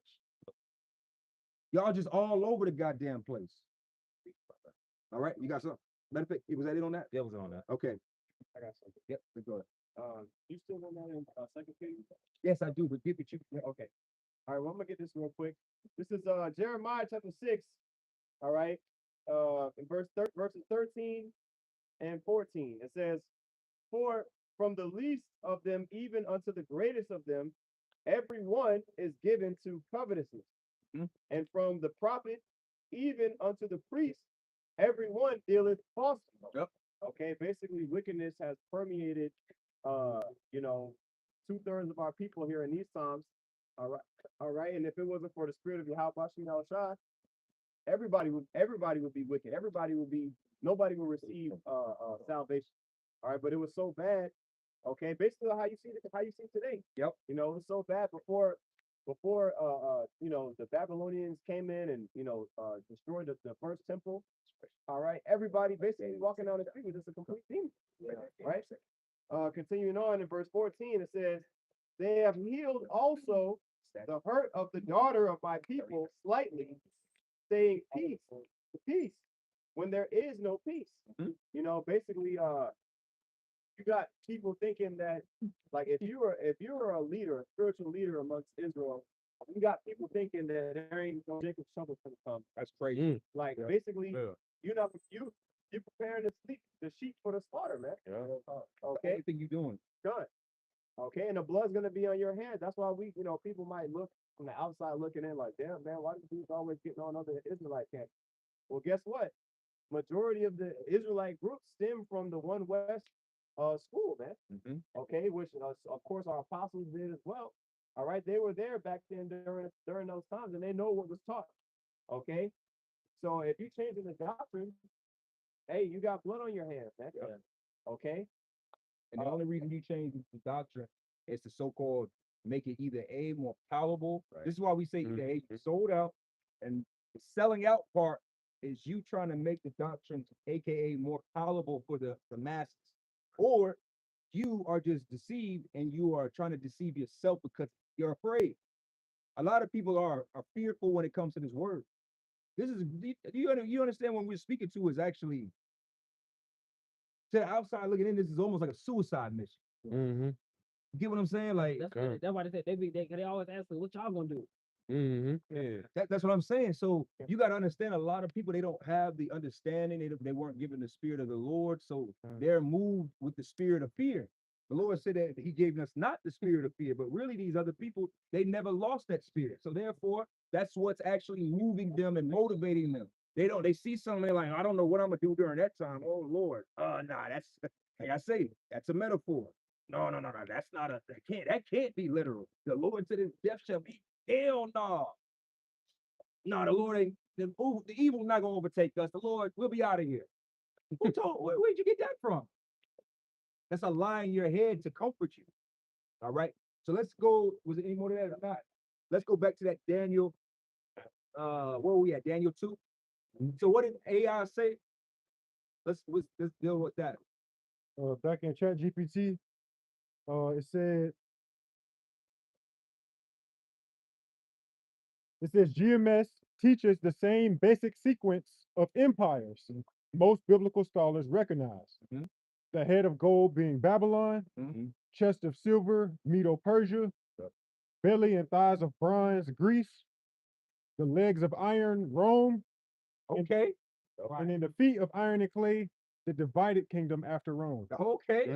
Y'all just all over the goddamn place. All right, you got something? Matter of fact, was that it on that? Yeah, was on that. Okay. I got something. Yep, let's go ahead. You still want that in Second Kings? Yes, I do, but give it you. Yeah, okay. All right, well, I'm gonna get this real quick. This is Jeremiah chapter 6. All right. In verses 13 and 14. It says, for from the least of them even unto the greatest of them, every one is given to covetousness. And from the prophet even unto the priest, every one dealeth falsely. Yep. Okay, basically wickedness has permeated 2/3 of our people here in these times. All right. And if it wasn't for the spirit of Yahweh Shai, everybody would be wicked. Nobody would receive salvation. All right, but it was so bad. Okay, basically how you see today. Yep. It was so bad before the Babylonians came in and destroyed the first temple. All right, everybody basically walking down the street was just a complete demon. Right. Continuing on in verse 14, it says, they have healed also the hurt of the daughter of my people slightly, saying peace, when there is no peace. Basically, you got people thinking that, like, if you were a leader, a spiritual leader amongst Israel, you got people thinking that there ain't no Jacob trouble gonna come. That's crazy. Like, Yeah. basically, Yeah. you're preparing the sheep for the slaughter, man. Yeah. Okay, Everything you doing. done. Okay, and the blood's gonna be on your hands. That's why people might look from the outside looking in like, damn, man, why do these always getting on other Israelite camps? Well, guess what? Majority of the Israelite groups stem from the One West school, man. Okay, which of course our apostles did as well. All right, they were there back then during those times, and they know what was taught. Okay, so if you changing the doctrine, hey, you got blood on your hands, man. Yeah. Okay. And the only reason you change the doctrine is to so-called make it either A, more palatable. Right. This is why we say either A, you sold out, and the selling out part is you trying to make the doctrine, aka more palatable for the masses. Or you are just deceived and you are trying to deceive yourself because you're afraid. A lot of people are fearful when it comes to this word. This is, you understand what we're speaking to is actually, to the outside looking in, this is almost like a suicide mission. You get what I'm saying? Like, That's why they said they always ask me, what y'all gonna do? Yeah, that's what I'm saying. So you got to understand, a lot of people, they don't have the understanding. They weren't given the spirit of the Lord, so they're moved with the spirit of fear. The Lord said that He gave us not the spirit of fear, but really these other people, they never lost that spirit. So therefore, that's what's actually moving them and motivating them. They see something, they're like, I don't know what I'm gonna do during that time. Oh Lord, nah, that's like I say, that's a metaphor. No, that's not that can't be literal. The Lord said His death shall be. Hell no. No, the Lord ain't the evil not gonna overtake us. The Lord, we'll be out of here. Where'd you get that from? That's a lie in your head to comfort you. All right. So let's go. Was it any more than that or not? Let's go back to that Daniel. Where were we at? Daniel 2. So what did AI say? Let's deal with that. Back in Chat GPT, it says GMS teaches the same basic sequence of empires most biblical scholars recognize. The head of gold being Babylon, chest of silver, Medo-Persia, belly and thighs of bronze, Greece, the legs of iron, Rome, Okay. and then the feet of iron and clay, the divided kingdom after Rome. Okay.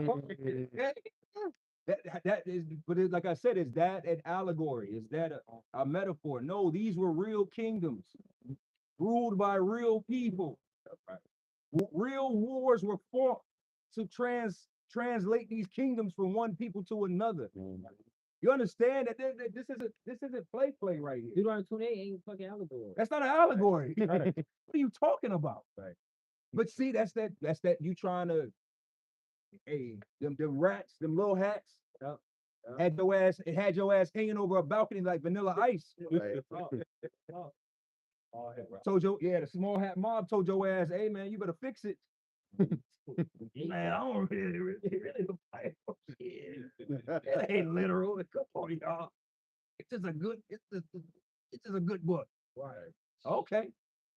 That is, but like I said, is that an allegory? Is that a metaphor? No, these were real kingdoms ruled by real people. Real wars were fought to translate these kingdoms from one people to another. You understand that this isn't play right here. Deuteronomy 28 ain't fucking allegory. That's not an allegory. What are you talking about? Right. But see, that's that you trying to, hey, them rats, them little hats, had your ass hanging over a balcony like Vanilla Ice. Right. Told you, the small hat mob told your ass, hey man, you better fix it. Man, I don't really look like it ain't literal. Come on, y'all. It's just a good book. Right. Okay.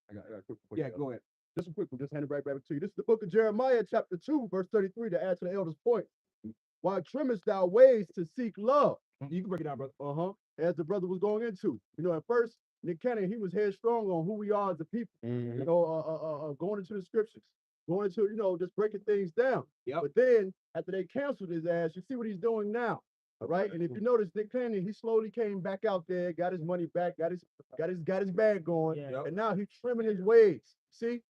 I got a quick Yeah, go ahead. Just a quick one, just hand it right back to you. This is the book of Jeremiah, chapter 2, verse 33, to add to the elder's point. Why trimmest thou ways to seek love? You can break it down, brother. As the brother was going into. At first, Nick Cannon, he was headstrong on who we are as a people. Going into the scriptures, going into, just breaking things down. Yep. But then, after they canceled his ass, you see what he's doing now. All right. And if you notice, Nick Cannon, he slowly came back out there, got his money back, got his bag going, and now he's trimming his ways. See?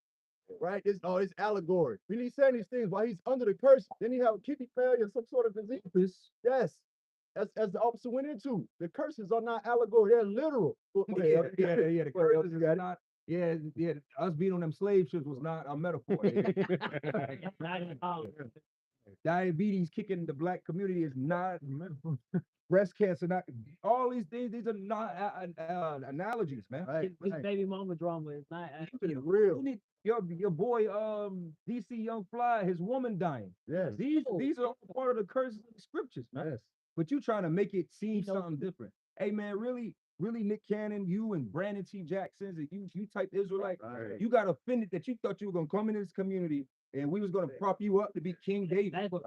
Right? It's allegory. When he's saying these things while he's under the curse, then he have kidney failure, some sort of disease. Yes. As the officer went into, the curses are not allegory, they're literal. The curses is not. Yeah. Us being on them slave ships was not a metaphor. Diabetes kicking the black community is not. Breast cancer, not all these things. These are not analogies, man. Right. His baby mama drama is not real. Your boy, DC Young Fly, his woman dying. Yes. These are part of the curses of the scriptures, man. Yes. But you trying to make it seem something different. Hey, man, really, Nick Cannon, you and Brandon T. Jackson, you type Israelite, you got offended that you thought you were gonna come into this community and we was gonna prop you up to be King David. That's what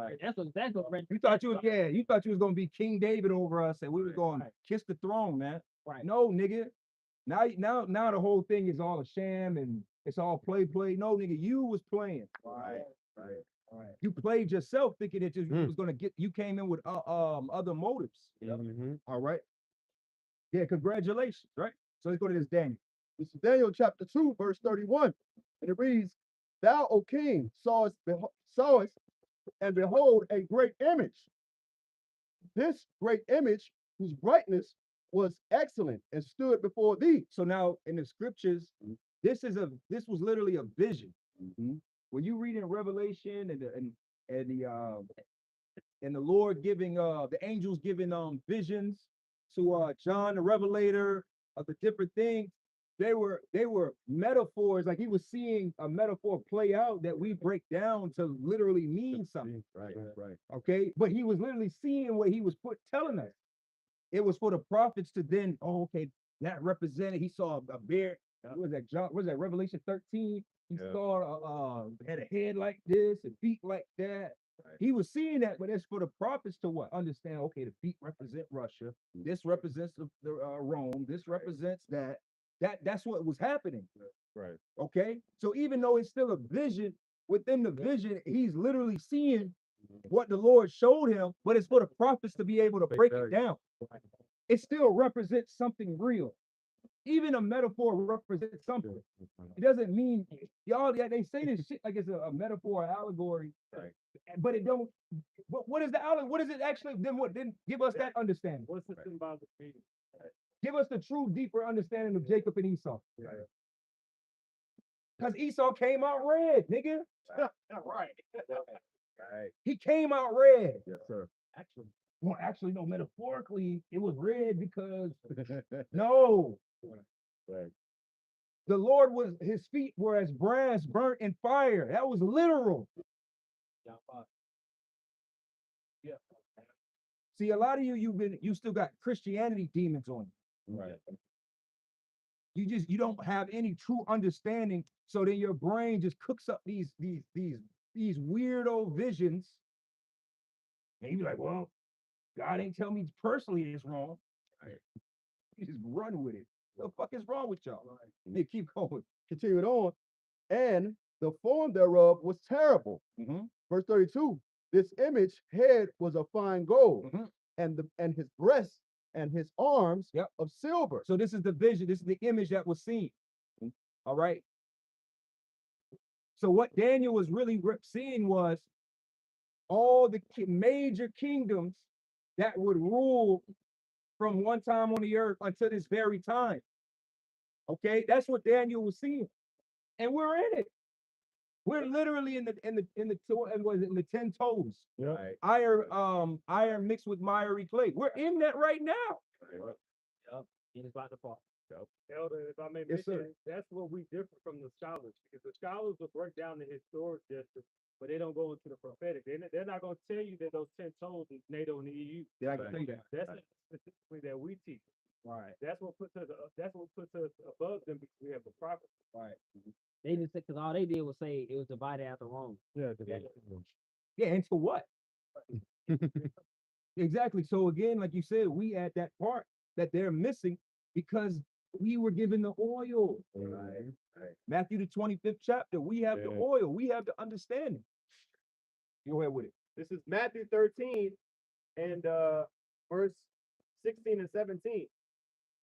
you thought you thought you was gonna be King David over us and we was gonna kiss the throne, man. Right. No, nigga. Now the whole thing is all a sham and it's all play. No, nigga, you was playing. Right. You played yourself thinking that you was gonna you came in with other motives. All right. Yeah, congratulations, right? So let's go to this Daniel. This is Daniel chapter 2, verse 31. And it reads, Thou, O king, sawest and behold a great image. This great image, whose brightness was excellent and stood before thee. So now in the scriptures, this was literally a vision. When you read in Revelation and the Lord giving the angels giving visions to John the Revelator of the different things, they were metaphors. Like he was seeing a metaphor play out that we break down to literally mean something. Right. Okay, but he was literally seeing what he was telling us. It was for the prophets to then, that represented. He saw a bear. What was that? John? Was that Revelation 13? He saw had a head like this and feet like that. He was seeing that, but it's for the prophets to what? Understand, okay, the feet represent Russia. This represents the Rome. This represents that. That's what was happening. Right. Okay. So even though it's still a vision, within the vision, he's literally seeing what the Lord showed him, but it's for the prophets to be able to break it down. It still represents something real. Even a metaphor represents something. It doesn't mean y'all. Yeah, they say this shit like it's a metaphor, allegory, but it don't. What is the allegory? What is it actually? Then what? Then give us that understanding. What's the symbolic meaning? Give us the true, deeper understanding of Jacob and Esau. Because Esau came out red, nigga. Right. He came out red. Yes, sir. Actually, no. Metaphorically, it was red because no. Right. The Lord was, his feet were as brass burnt in fire. That was literal. Yeah. See, a lot of you still got Christianity demons on you. Right. You don't have any true understanding. So then your brain just cooks up these weirdo visions. And you be like, well, God ain't tell me personally it's wrong. Right. You just run with it. What the fuck is wrong with y'all? Right. They keep going. Continuing on. And the form thereof was terrible. Verse 32. This image head was of fine gold, and his breast and his arms of silver. So this is the vision. This is the image that was seen. All right. So what Daniel was really seeing was all the major kingdoms that would rule from one time on the earth until this very time. Okay, that's what Daniel was seeing, and we're in it. We're literally in the 10 toes. Yeah. Iron mixed with miry clay. We're in that right now. Yep. And it's about to fall. Elder, if I may Yes, mention, sir. that's what we differ from the scholars, because the scholars will break down the historic justice, but they don't go into the prophetic. They're not going to tell you that those 10 toes is NATO and the EU. Yeah, I can tell you that. That's specifically that we teach. Right. That's what puts us above them, because we have the prophet. Right. They didn't say, because all they did was say it was divided after Rome. Yeah. Yeah, into what? Exactly. So again, like you said, we add that part that they're missing because we were given the oil. Right. Matthew the 25th chapter. We have the oil. We have the understanding. Go ahead with it. This is Matthew 13 and verse 16 and 17.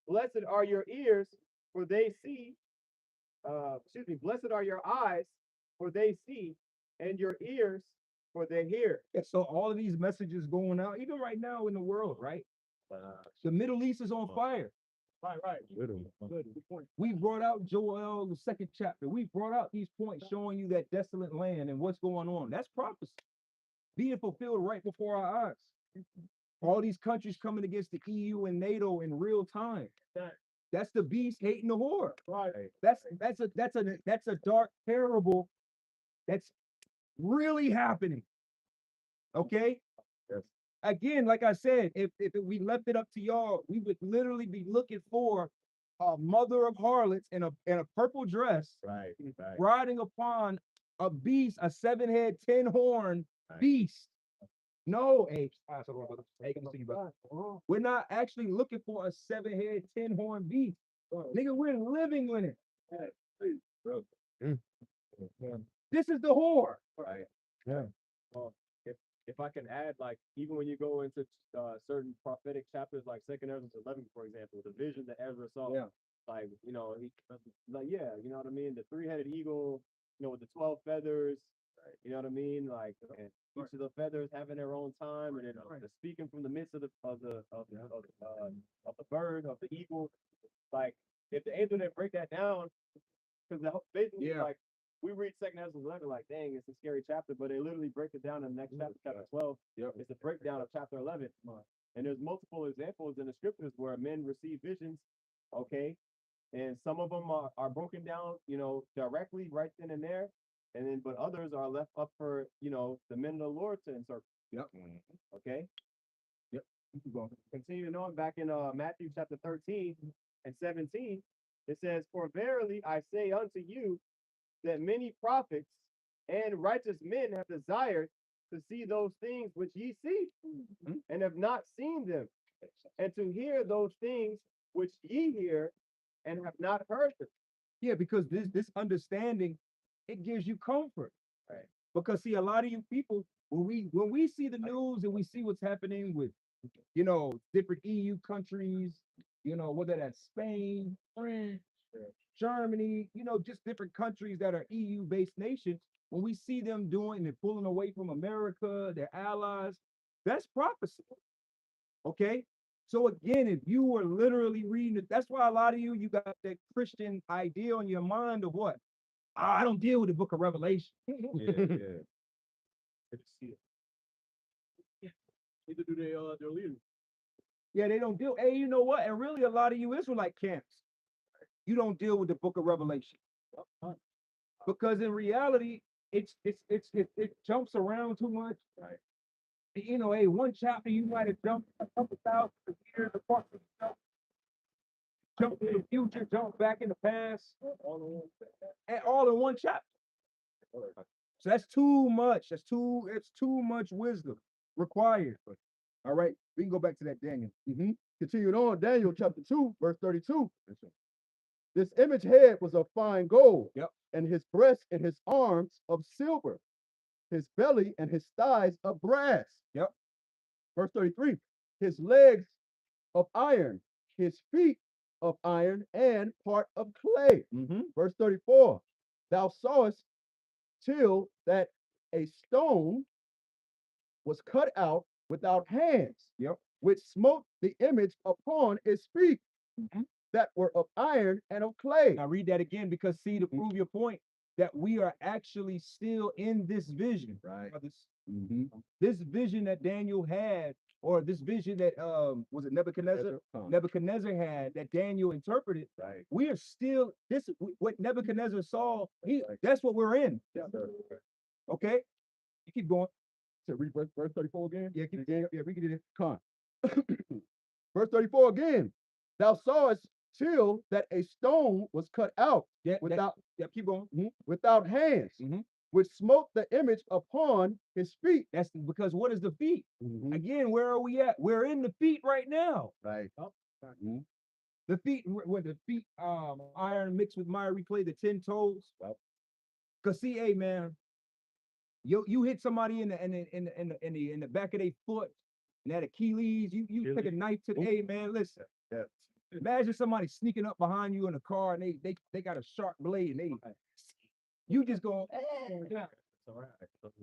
Blessed are your ears, for they see. Blessed are your eyes, for they see, and your ears, for they hear. Yeah, so all of these messages going out, even right now in the world, right? The Middle East is on fire. Right. Literally. We brought out Joel, the 2nd chapter. We brought out these points showing you that desolate land and what's going on. That's prophecy being fulfilled right before our eyes. All these countries coming against the EU and NATO in real time. That's the beast hating the whore. Right. That's a dark parable that's really happening. Okay? Yes. Again, like I said, if we left it up to y'all, we would literally be looking for a mother of harlots in a purple dress, Right. riding upon a beast, a 7-head, 10-horn beast. No, hey, good to see you, brother. We're not actually looking for a 7-head, 10-horn beast. Nigga, we're living with it. This is the whore. Right. Yeah. If I can add, like, even when you go into certain prophetic chapters, like 2nd Ezra 11, for example, the vision that Ezra saw, like, you know, you know what I mean? The 3-headed eagle, you know, with the 12 feathers, you know what I mean? Like, and each of the feathers having their own time, and then the speaking from the midst of the bird, of the eagle. Like, if the angel didn't break that down, because basically, like, we read 2nd Ezra 11, like, dang, it's a scary chapter, but they literally break it down in the next chapter, chapter 12. It's a breakdown of chapter 11. And there's multiple examples in the scriptures where men receive visions, okay? And some of them are broken down, you know, directly right then and there. And then, but others are left up for, you know, the men of the Lord to interpret. Okay? Continuing on back in Matthew chapter 13 and 17, it says, for verily I say unto you, that many prophets and righteous men have desired to see those things which ye see, and have not seen them, and to hear those things which ye hear, and have not heard them. Yeah, because this understanding, it gives you comfort. Right. Because see, a lot of you people, when we see the news and we see what's happening with, different EU countries, whether that's Spain, France, Germany, just different countries that are EU-based nations, when we see them doing and pulling away from America, their allies, that's prophecy. Okay? So again, if you were literally reading it, that's why a lot of you got that Christian idea in your mind of what? I don't deal with the book of Revelation. Yeah. Neither do their leaders. Yeah, they don't deal. Hey, you know what? And really, a lot of you Israelite camps, you don't deal with the book of Revelation. Because in reality, it jumps around too much. Right. Hey, one chapter you might have jumped a couple thousand years apart from yourself. Jump in the future, jump back in the past, and all in one chapter. So that's too much. It's too much wisdom required. All right, we can go back to that Daniel. Continuing on, Daniel chapter 2, verse 32. This image head was of fine gold, Yep. and his breast and his arms of silver, his belly and his thighs of brass. Yep. Verse 33, his legs of iron, his feet of iron, and part of clay. Verse 34, thou sawest till that a stone was cut out without hands, Yep. which smote the image upon its feet, that were of iron and of clay. Now read that again, because see, to prove your point that we are actually still in this vision, Right. brothers. This vision that Daniel had, or this vision that was it Nebuchadnezzar? Nebuchadnezzar had, that Daniel interpreted. Right. We are still what Nebuchadnezzar saw. That's what we're in. Yes, sir. Okay, you keep going. So read verse 34 again. Yeah, we can do this. Con. Verse 34 again. Thou sawest till that a stone was cut out without keep going. without hands, which smote the image upon his feet. That's because what is the feet? Again, where are we at? We're in the feet right now. Right. The feet, with the feet, iron mixed with miry clay, the 10 toes. Cause see, hey man, you hit somebody in the back of their foot, and that Achilles, you take a knife to the, hey man, listen. Yeah. Imagine somebody sneaking up behind you in a car and they got a sharp blade and you just go,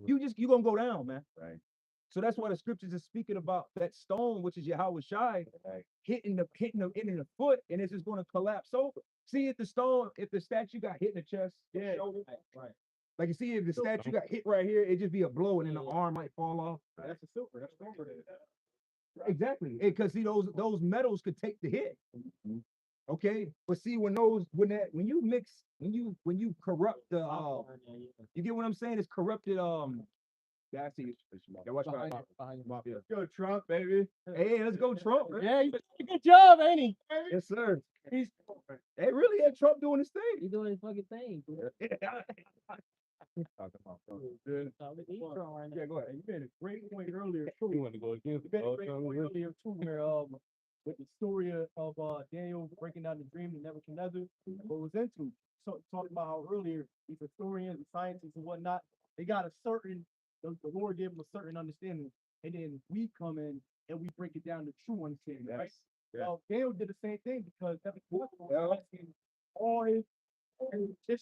you gonna go down, man. Right. So that's why the scriptures is speaking about that stone, which is Yahweh Shai, hitting the foot, and it's just going to collapse over. See, if the statue got hit in the chest, shoulder, right. Like you see, if the statue got hit right here, it'd just be a blow, and then the arm might fall off. That's a silver. That's silver. Exactly, because see, those metals could take the hit. Okay, but see, when you corrupt the you get what I'm saying? It's corrupted. Yeah, I see. Yeah, watch behind your Go Trump, baby. Hey, let's go Trump. Man. Yeah, he's doing a good job, ain't he? Yes, sir. Hey, really had Trump doing his thing. He's doing his fucking thing. Talking about Trump. Yeah, go ahead. You made a great point earlier too. You want to go against? You made a great point earlier too, where with the story of Daniel breaking down the dream to Nebuchadnezzar, what was into. So talking about how earlier these historians and scientists and whatnot, they got a certain, the Lord gave them a certain understanding, and then we come in and we break it down to true understanding, right? Well, Daniel did the same thing because Nebuchadnezzar was asking all his Magi's,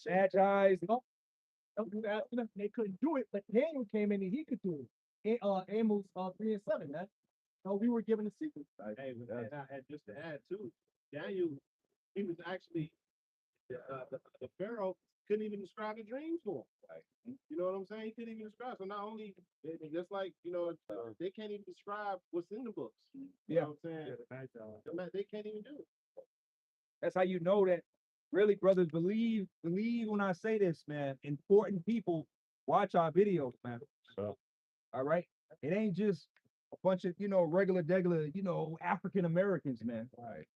they couldn't do it, but Daniel came in and he could do it. Amos 3 and 7, man. So we were given the secret. Hey, and just to add too, Daniel, he was actually the Pharaoh couldn't even describe the dreams for him. Right? You know what I'm saying? He couldn't even describe. So not only just like they can't even describe what's in the books. You know what I'm saying? They can't even do it. That's how you know that really, brothers, believe when I say this, man. Important people watch our videos, man. Sure. All right. It ain't just a bunch of regular African Americans, man. Right.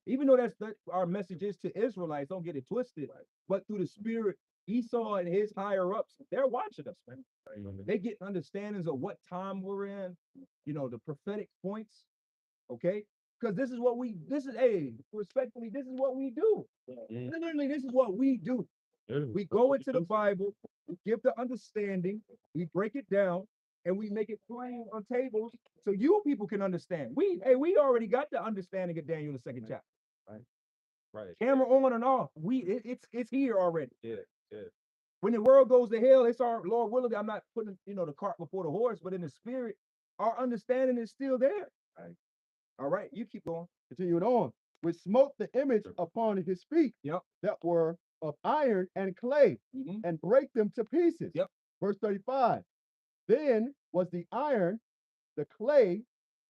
Even though that's our message is to Israelites, don't get it twisted. Right. But through the spirit Esau and his higher ups, they're watching us, man. They get understandings of what time we're in, the prophetic points, okay? Because hey, respectfully, this is what we do. Literally, this is what we do. We go into the Bible, we give the understanding, we break it down, and we make it plain on tables so you people can understand. We already got the understanding of Daniel in the second chapter. Right. Camera on and off. It's here already. Yeah. When the world goes to hell, it's our Lord willing. I'm not putting the cart before the horse, but in the spirit, our understanding is still there. Right. All right, you keep going. Continuing on, which smote the image upon his feet that were of iron and clay, and break them to pieces. Verse 35. Then was the iron, the clay,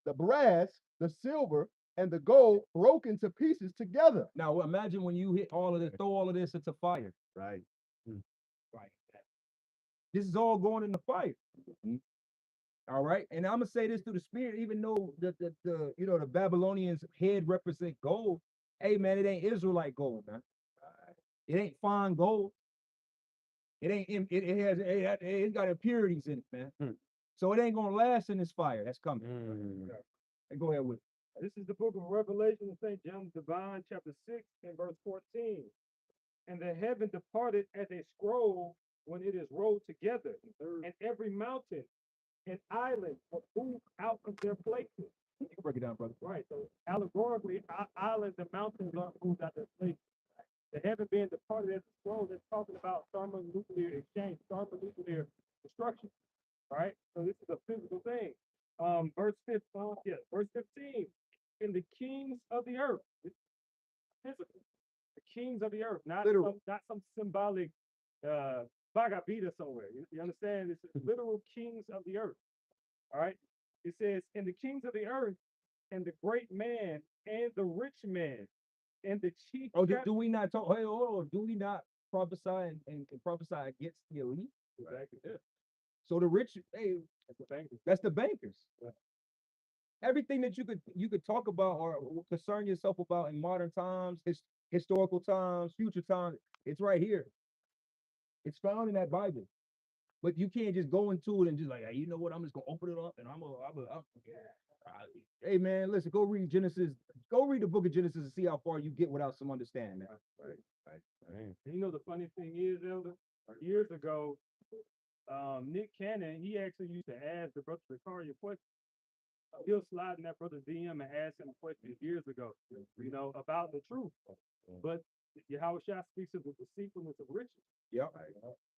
the brass, the silver, and the gold broken to pieces together. Now imagine when you hit all of this, throw all of this into fire. Right. Right. This is all going in the fire. All right. And I'm gonna say this through the spirit, even though the Babylonians' head represent gold. Hey man, it ain't Israelite gold, man. It ain't fine gold. It ain't it's got impurities in it, man. So it ain't gonna last in this fire that's coming. And go ahead with it. This is the book of Revelation of St. John Divine, chapter 6 and verse 14. And the heaven departed as a scroll when it is rolled together, and every mountain and island were moved out of their places. You can break it down, brother. Right. So allegorically, islands and mountains are moved out of their places. The heaven being departed as a scroll, that's talking about thermonuclear exchange, thermonuclear destruction. Right. So this is a physical thing. Verse 15. In the kings of the earth, it's physical. The kings of the earth, not some symbolic Bagabita somewhere. You understand? It's literal kings of the earth. All right. It says, in the kings of the earth, and the great man, and the rich man, and the chief. Oh, do we not talk? Hey, hold on. Do we not prophesy and prophesy against the elite? Exactly. Yeah. So the rich, hey, that's the bankers. Yeah. Everything that you could talk about or concern yourself about in modern times, historical times, future times, it's right here. It's found in that Bible. But you can't just go into it and just like, hey, you know what? I'm just gonna open it up and hey man, listen, go read Genesis. Go read the book of Genesis and see how far you get without some understanding. Man. Right. You know the funny thing is, Elder, years ago, Nick Cannon, he actually used to ask the brother Ricard a question. He'll slide in that brother's DM and ask him questions years ago, about the truth. But Yahweh Shah speaks of the deceitfulness of riches. Yep.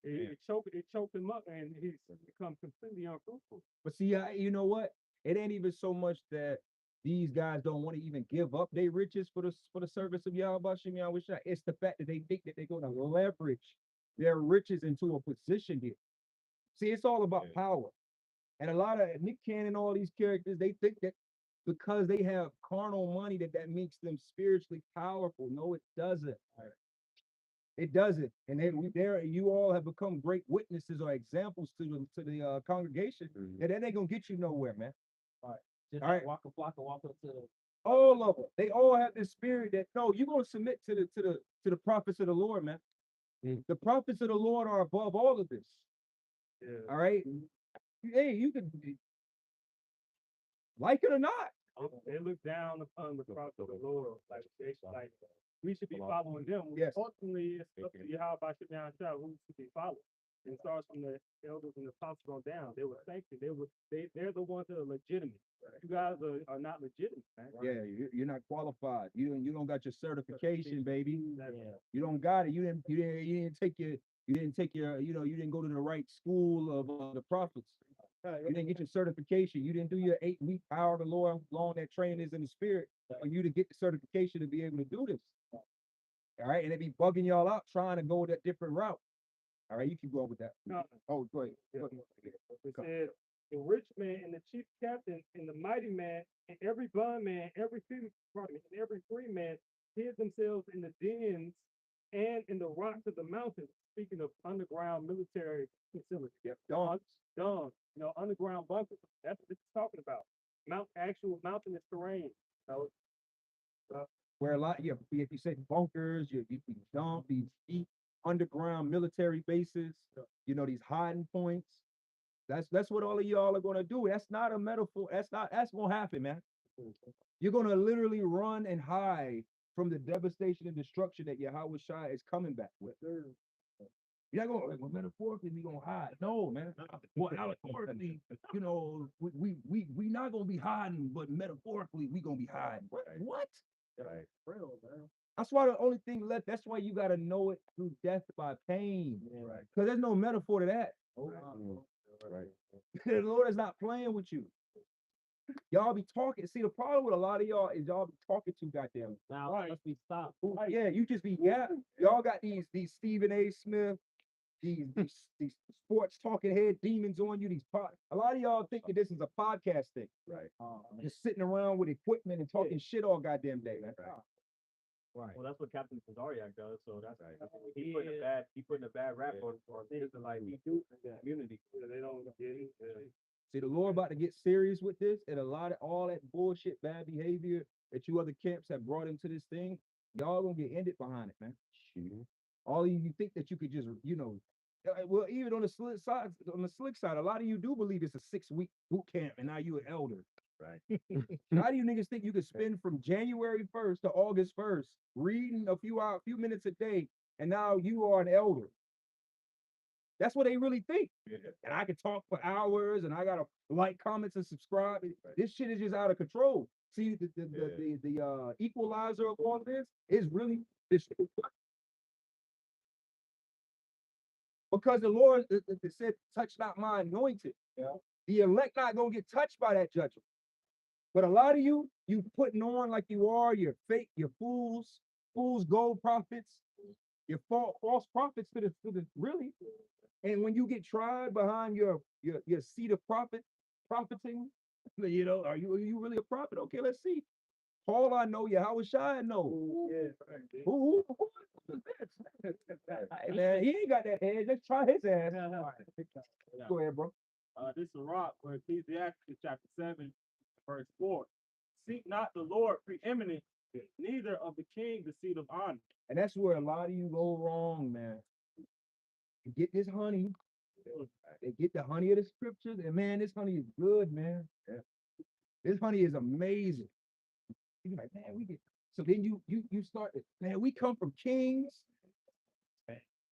It choked him up, and he's become completely unfruitful. But see, you know what? It ain't even so much that these guys don't want to even give up their riches for the service of Yahweh Shem Yahweh Shah. It's the fact that they think that they're going to leverage their riches into a position here. See, it's all about power. And a lot of Nick Cannon, all these characters, they think that because they have carnal money that makes them spiritually powerful. No, it doesn't. It doesn't. And you all have become great witnesses or examples to the congregation. And that ain't gonna get you nowhere, man. Just All right. walk up to All of them. They all have this spirit that no, you're gonna submit to the prophets of the Lord, man. The prophets of the Lord are above all of this. Yeah. All right. Hey, you can like it or not. They look down upon the prophets of the Lord, like we should be following them. Yes. Ultimately, it's up to Yahweh Shem Yahweh who should be followed. It starts from the elders and the apostles on down. They were sanctioned. They're the ones that are legitimate. You guys are not legitimate, man. Yeah, you're not qualified. You don't got your certification, baby. You don't got it. You didn't take your you didn't go to the right school of the prophets. You didn't get your certification. You didn't do your 8-week power of the Lord long that training is in the spirit for you to get the certification to be able to do this. All right, and they be bugging y'all out trying to go that different route. All right, you keep going with that. No. Oh, go ahead. It says the rich man and the chief captain and the mighty man and every bondman, every free man hid themselves in the dens and in the rocks of the mountains. Speaking of underground military facilities. Yep. Dung, underground bunkers. That's what it's talking about. Actual mountainous terrain. Where a lot, if you said bunkers, you dump these deep underground military bases, you know, these hiding points. That's what all of y'all are gonna do. That's not a metaphor. That's gonna happen, man. You're gonna literally run and hide from the devastation and destruction that Yahweh Shai is coming back with. You're not going, like, well, metaphorically, we gonna hide. No, man. Well, allegorically, you know, we not gonna be hiding, but metaphorically, we gonna be hiding. What? Right. Real, man. That's why the only thing left, that's why you gotta know it through death by pain. Right. Because there's no metaphor to that. Right. The Lord is not playing with you. Y'all be talking. See, the problem with a lot of y'all is y'all be talking too goddamn. Now Right. let's be stopped. Yeah, you just be y'all got these Stephen A. Smith, these sports talking head demons on you. A lot of y'all think that this is a podcast thing. Right. Just sitting around with equipment and talking shit all goddamn day. Man. Right. Well, that's what Captain Kazariak does. So that's Right. he putting a bad rap on Israelite community. They don't get it. See, the Lord about to get serious with this, and a lot of all that bullshit, bad behavior that you other camps have brought into this thing, y'all gonna get ended behind it, man. All of you think that you could just, you know, well, even on the slick side, a lot of you do believe it's a 6-week boot camp, and now you an elder. Right. How do you niggas think you could spend from January 1st to August 1st reading a few minutes a day, and now you are an elder? That's what they really think. And I can talk for hours, and I gotta like, comments, and subscribe. This shit is just out of control. See, the equalizer of all this is really this. Because the Lord it said, touch not my anointed. The elect not gonna get touched by that judgment. But a lot of you putting on like you are, you're fake, you're fools, gold prophets, you're false prophets to the really. And when you get tried behind your seat of profiting, you know, are you really a prophet? Okay, let's see. Paul, I know you. How was Shai? No. Who is this? Hey, man, he ain't got that head. Let's try his ass. Go ahead, bro. This is a rock for Ecclesiastes chapter 7, verse 4. Seek not the Lord preeminent, neither of the king the seat of honor. And that's where a lot of you go wrong, man. You get this honey. They get the honey of the scriptures, and man, this honey is good, man. This honey is amazing. You're like, man, we get. So then you start. Man, we come from kings.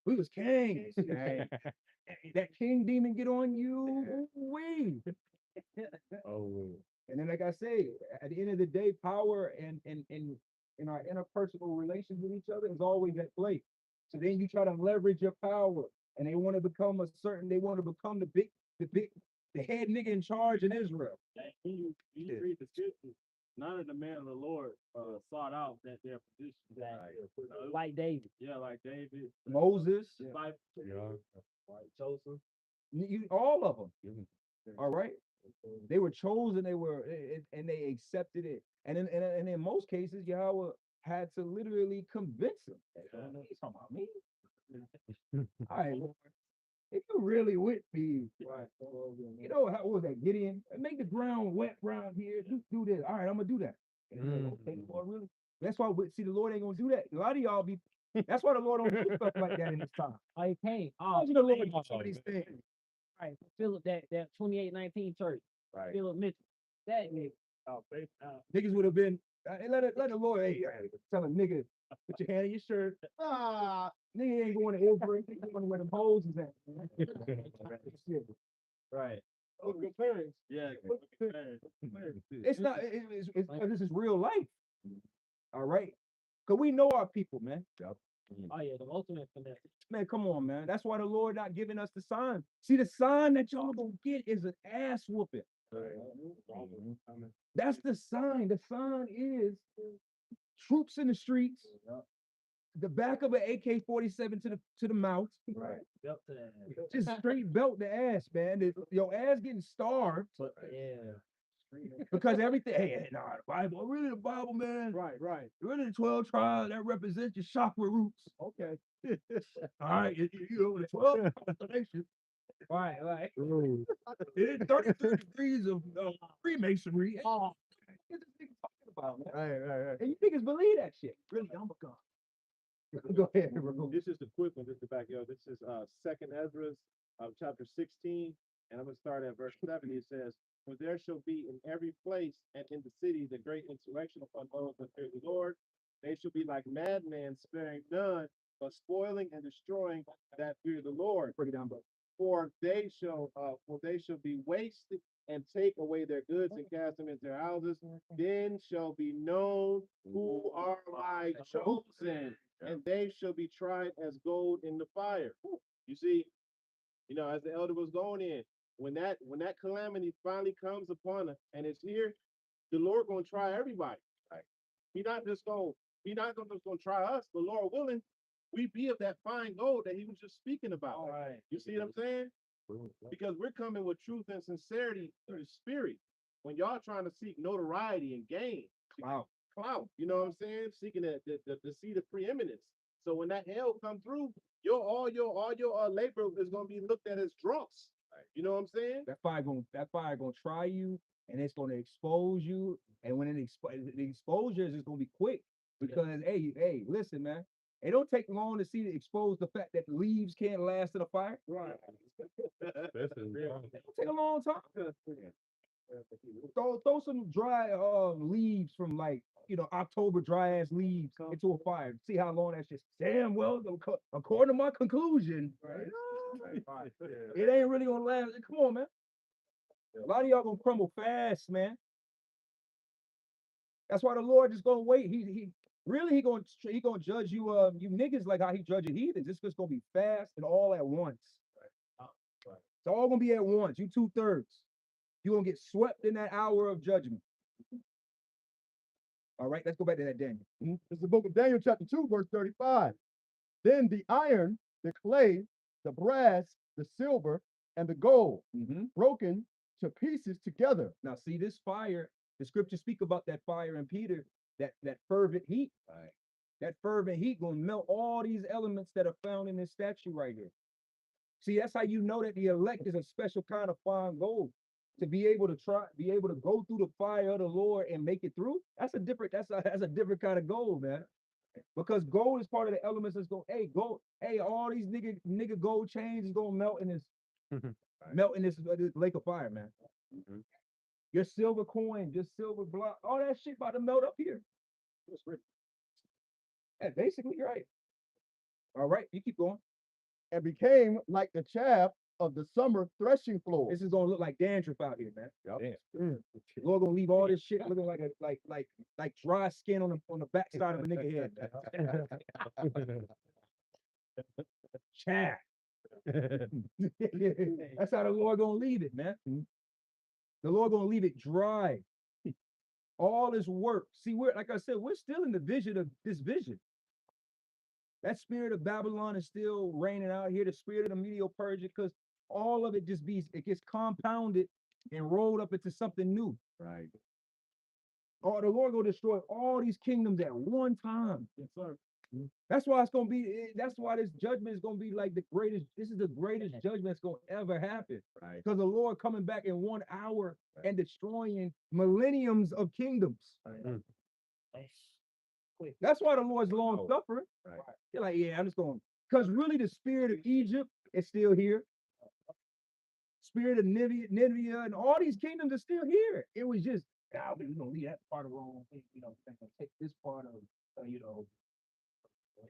We was kings. That king demon get on you. Oh, And then, like I say, at the end of the day, power and in our interpersonal relations with each other is always at play. So then you try to leverage your power, and they want to become the head nigga in charge in Israel. You read the scriptures. None of the men of the Lord sought out that their position. Like David. Yeah, like David, Moses, like Joseph. all of them. All right, they were chosen. And they accepted it. And in most cases, Yahweh had to literally convince them. He's talking about me. All right, Lord, if you really with me, you know how was that Gideon? Make the ground wet around here. Do this. All right, I'm gonna do that. And they're like, okay, Lord, really? That's why see the Lord ain't gonna do that. A lot of y'all be. That's why the Lord don't do stuff like that in this time. Oh, he came. Why should the Lord do some of these things? Right. Philip, that 2819 church. Right. Philip Mitchell. That nigga. Niggas would have been. Let the Lord. Hey, tell a nigga, put your hand in your shirt. Nigga ain't going to Israel. Nigga going where the hoes is at. right. Oh, good parents. Yeah, It's not. It's this is real life. All right, cause we know our people, man. Oh yeah, the ultimate finesse. Man, come on, man. That's why the Lord not giving us the sign. See, the sign that y'all gonna get is an ass whooping. That's the sign. The sign is troops in the streets, the back of an AK-47 to the mouth, Right. Belt to that. just straight belt the ass, man. Your ass getting starved Yeah. because everything. Hey, nah, the Bible, really the Bible, man. Right. Really the 12 tribes that represents your chakra roots. Okay. All right, you know the 12 constellations. Right. It's 33 degrees of Freemasonry. Oh. What this nigga talking about, man? Right. And you niggas believe that shit? Really, I'm a god. Go ahead, bro. This is the quick one, just to back you up. This is Second Ezra, chapter 16, and I'm gonna start at verse 70. It says, "For there shall be in every place and in the city the great insurrection upon those that fear the Lord. They shall be like madmen, sparing none, but spoiling and destroying that fear the Lord. Break it down, bro. For they shall be wasted and take away their goods and cast them into their houses. Then shall be known who are my chosen, and they shall be tried as gold in the fire." You see, as the elder was going in, when that calamity finally comes upon us and it's here, the Lord gonna try everybody. Right? He not just gonna try us, but Lord willing, we be of that fine gold that he was just speaking about. All right. You see what I'm saying? Because we're coming with truth and sincerity through the spirit. When y'all trying to seek notoriety and gain, clout, you know what I'm saying? Seeking to see the preeminence. So when that hell come through, all your labor is gonna be looked at as dross. Right. You know what I'm saying? That fire gonna try you, and it's gonna expose you. And when the exposure is just gonna be quick, because hey, listen, man. It don't take long to expose the fact that leaves can't last in a fire. Right. It don't take a long time. Throw some dry leaves from October dry ass leaves into a fire. See how long that's just damn well. According to my conclusion, it ain't really gonna last. Come on, man. A lot of y'all gonna crumble fast, man. That's why the Lord just gonna wait. He gonna judge you you niggas like how he judging heathens. It's just gonna be fast and all at once. It's all gonna be at once. You 2/3. You're gonna get swept in that hour of judgment. All right, let's go back to that Daniel. This is the book of Daniel, chapter 2, verse 35. Then the iron, the clay, the brass, the silver, and the gold broken to pieces together. Now, see this fire, the scriptures speak about that fire in Peter, that fervent heat. Right. That fervent heat gonna melt all these elements that are found in this statue right here. See, that's how you know that the elect is a special kind of fine gold. To be able to go through the fire of the Lord and make it through, that's a different kind of gold, man. Because gold is part of the elements that's going, all these nigga gold chains is gonna melt in this lake of fire, man. Your silver coin, your silver block, all that shit about to melt up here. Yeah, basically, you're right. All right, you keep going. And became like the chaff of the summer threshing floor. This is gonna look like dandruff out here, man. Yep. Lord gonna leave all this shit looking like dry skin on the backside of a nigga head. Chaff. That's how the Lord gonna leave it, man. The Lord gonna leave it dry. All this work. See, like I said, we're still in the vision of this vision. That spirit of Babylon is still reigning out here. The spirit of the Medo-Persia, because all of it it gets compounded and rolled up into something new. Right. Or the Lord gonna destroy all these kingdoms at one time. Yes, sir. That's why that's why this judgment is gonna be like this is the greatest judgment that's gonna ever happen. Right. Because the Lord coming back in 1 hour and destroying millenniums of kingdoms. Right. That's why the Lord's long suffering. Right. You're like, I'm just going, because really the spirit of Egypt is still here. Spirit of Nivea and all these kingdoms are still here. It was just, we're gonna leave that part of Rome, we're gonna take this part of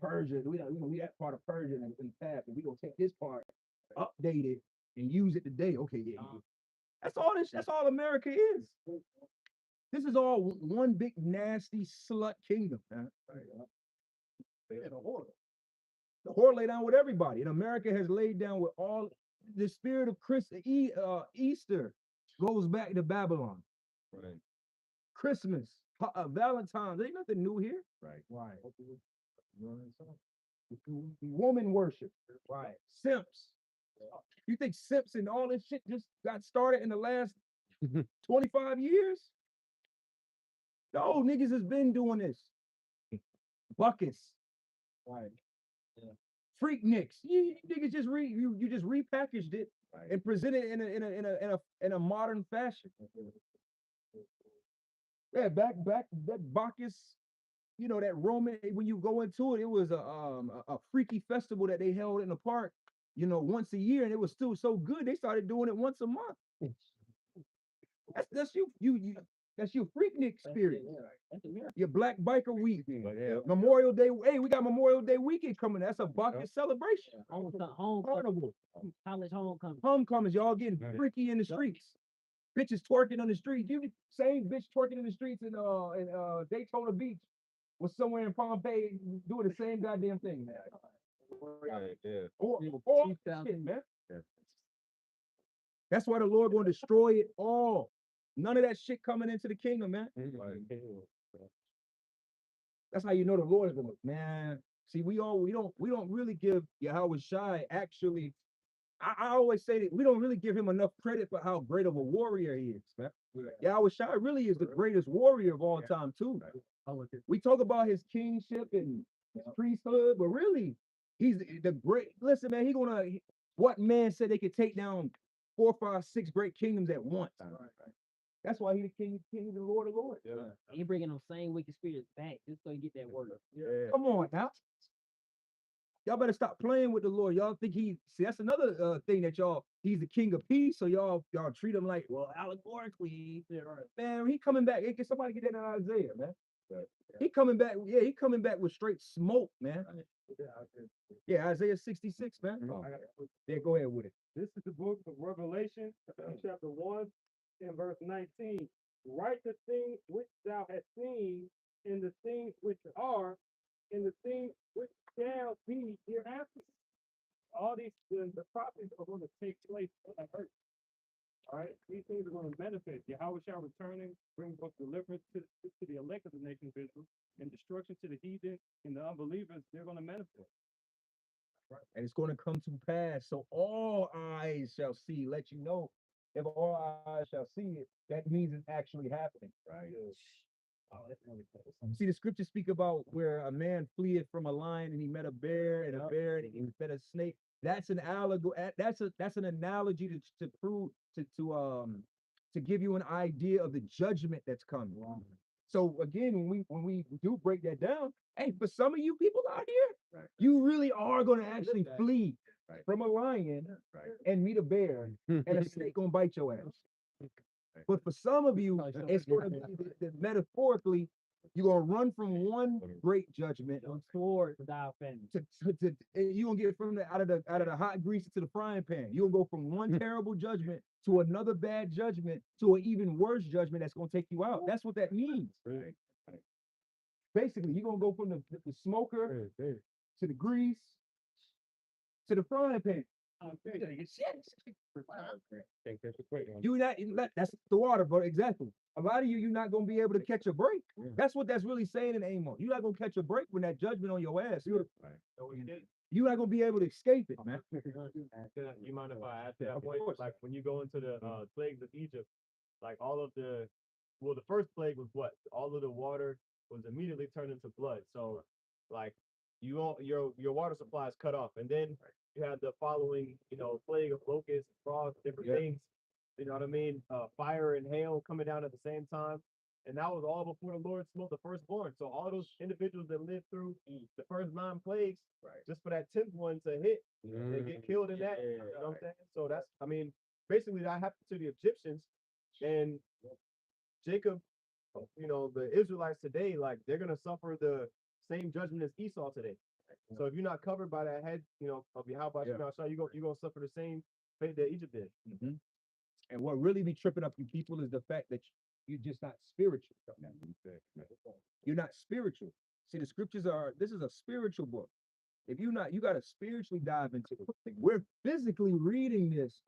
Persia. We're gonna leave that part of Persia in the past, and we're gonna take this part, update it, and use it today. Okay, that's all America is. This is all one big nasty slut kingdom, man. The whore lay down with everybody, and America has laid down with all. The spirit of Easter goes back to Babylon. Right. Christmas, Valentine's, ain't nothing new here. Right. Woman worship. Right. Simps. You think simps and all this shit just got started in the last 25 years? No, niggas has been doing this. Buckets. Right. Yeah. Freak nicks. You niggas just you just repackaged it and presented it in a modern fashion. Yeah, back that Bacchus you know, that Roman, when you go into it, it was a freaky festival that they held in the park, you know, once a year, and it was still so good they started doing it once a month. That's that's your freaknik spirit. Your Black Biker Week, Memorial Day. Hey, we got Memorial Day weekend coming. That's a bucket celebration. Carnival, College homecoming. homecomings. Y'all getting freaky in the streets. Bitches twerking on the street. You same bitch twerking in the streets in Daytona Beach was somewhere in Pompeii doing the same goddamn thing, man. Right, yeah. Or shit, man. That's why the Lord going to destroy it all. None of that shit coming into the kingdom, man. That's how you know the Lord is gonna, man. See, we don't really give Yahweh Shai actually. I always say that we don't really give him enough credit for how great of a warrior he is, man. Yahweh Shai really is the greatest warrior of all time, too. We talk about his kingship and his priesthood, but really, he's the great. Listen, man, what man said they could take down 4, 5, 6 great kingdoms at once? That's why he the king of the Lord of Lords. Yeah. He bringing them same wicked spirits back just so you get that word. Yeah. Come on now. Y'all better stop playing with the Lord. Y'all think see, that's another thing that he's the king of peace. So y'all treat him like, well, allegorically, man, he coming back. Hey, can somebody get that in Isaiah, man? He coming back. Yeah, he coming back with straight smoke, man. Yeah, Isaiah 66, man. Yeah, go ahead with it. This is the book of Revelation, chapter 1 and verse 19. Write the things which thou hast seen, and the things which are, and the things which shall be hereafter. All these the prophecies are going to take place on earth. All right, these things are going to manifest. Yahweh shall returning, bring both deliverance to the elect of the nation of Israel, and destruction to the heathen and the unbelievers. They're going to manifest. Right. And it's going to come to pass. So all eyes shall see. Let you know, if all eyes shall see it, that means it's actually happening. Right. See, the scriptures speak about where a man fleeth from a lion and he met a bear, and a bear and he met a snake. That's an allegory. That's an analogy to prove to give you an idea of the judgment that's coming. Wow. So again, when we do break that down, hey, for some of you people out here, you really are going to actually flee from a lion and meet a bear, and a snake gonna bite your ass. But for some of you, it's going to be metaphorically, you're going to run from one great judgment toward thy family. You're going to get from out of the hot grease to the frying pan. You're going to go from one terrible judgment to another bad judgment to an even worse judgment that's going to take you out. That's what that means. Right. Basically, you're going to go from the smoker to the grease to the frying pan. That's the water, but exactly. A lot of you're not gonna be able to catch a break. That's what that's really saying in Amos. You're not gonna catch a break when that judgment on your ass. You're not gonna be able to escape it, man. You mind if I add to that point? Like when you go into the plagues of Egypt, like the first plague was what? All of the water was immediately turned into blood. So like your water supply is cut off, and then you had the following, plague of locusts, frogs, different things. You know what I mean? Fire and hail coming down at the same time. And that was all before the Lord smote the firstborn. So all those individuals that lived through the first 9 plagues, just for that 10th one to hit, they get killed in that. You know what I'm saying? So basically that happened to the Egyptians. And Jacob, the Israelites today, like they're going to suffer the same judgment as Esau today. So if you're not covered by that head, of Yahweh, you're gonna suffer the same fate that Egypt did. Mm-hmm. And what really be tripping up you people is the fact that you're just not spiritual. You're not spiritual. See, the scriptures this is a spiritual book. If you're not, you got to spiritually dive into it. We're physically reading this,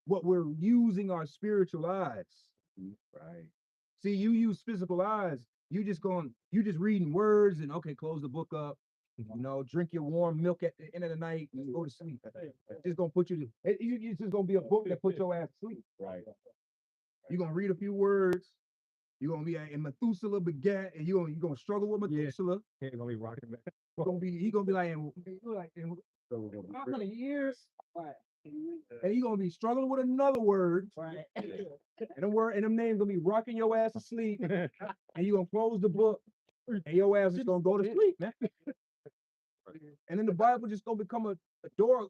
but we're using our spiritual eyes. Right. See, you use physical eyes. You just reading words and okay, close the book up. Drink your warm milk at the end of the night and go to sleep. It's just gonna put you it's just gonna be a book that puts your ass to sleep. Right. You're gonna read a few words. You're gonna be in Methuselah begat, and you're gonna struggle with Methuselah. He's gonna be rocking back. He's gonna be like in 500 years. Right. And you're gonna be struggling with another word. Right. And them names gonna be rocking your ass to sleep. And you're gonna close the book. and your ass is gonna go to sleep, man. And then the Bible just gonna become a door,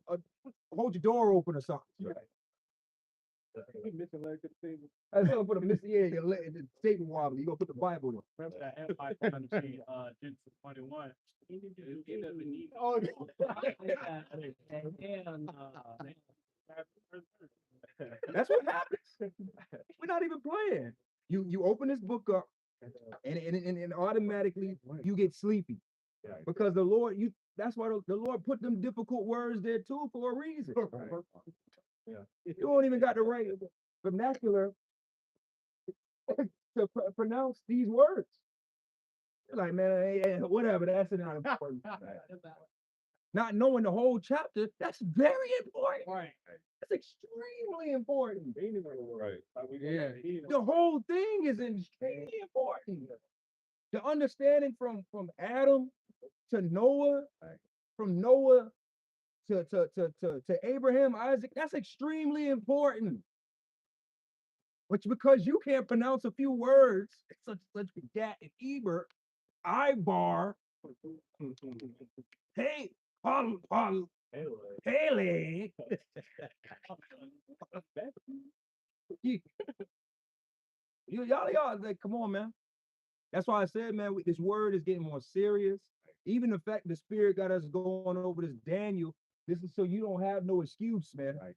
hold your door open or something. Missing leg to the table. That's gonna put a missing the table wobbly. You gonna put the Bible in. Remember that Empire trying to see Genesis 21. Oh, That's what happens. We're not even playing. You open this book up, and automatically you get sleepy, because the Lord that's why the Lord put them difficult words there too for a reason. You don't even got the right vernacular to pronounce these words. Like, man, whatever. That's not important. Not knowing the whole chapter, that's very important. Right. That's extremely important. Right. Yeah. The whole thing is extremely important. The understanding from Adam to Noah, from Noah to Abraham, Isaac, that's extremely important. Which, because you can't pronounce a few words, such as that and Eber, Ibar, hey, Haley. Y'all, like, come on, man. That's why I said, man, this word is getting more serious. Even the fact the Spirit got us going over this Daniel, this is so you don't have no excuse, man. Right.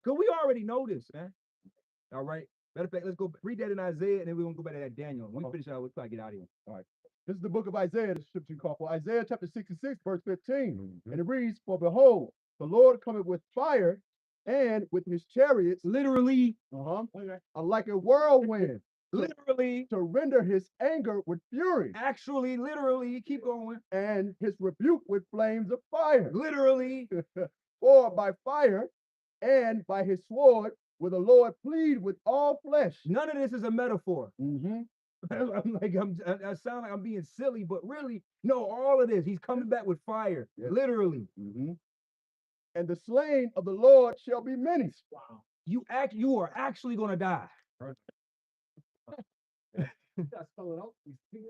Because we already know this, man. All right. Matter of fact, let's go read that in Isaiah, and then we're going to go back to that Daniel. When we finish out, we'll try to get out of here. All right. This is the book of Isaiah, the scripture called for Isaiah chapter 66, verse 15. And it reads, "For behold, the Lord cometh with fire, and with his chariots, Literally, are like a whirlwind, literally, to render his anger with fury, actually, literally, keep going. and his rebuke with flames of fire. Literally, For by fire and by his sword will the Lord plead with all flesh." none of this is a metaphor. Mm-hmm. I sound like I'm being silly, but really, no, all of this, he's coming back with fire, literally. Mm-hmm. "And the slain of the Lord shall be many." Wow. You are actually gonna die.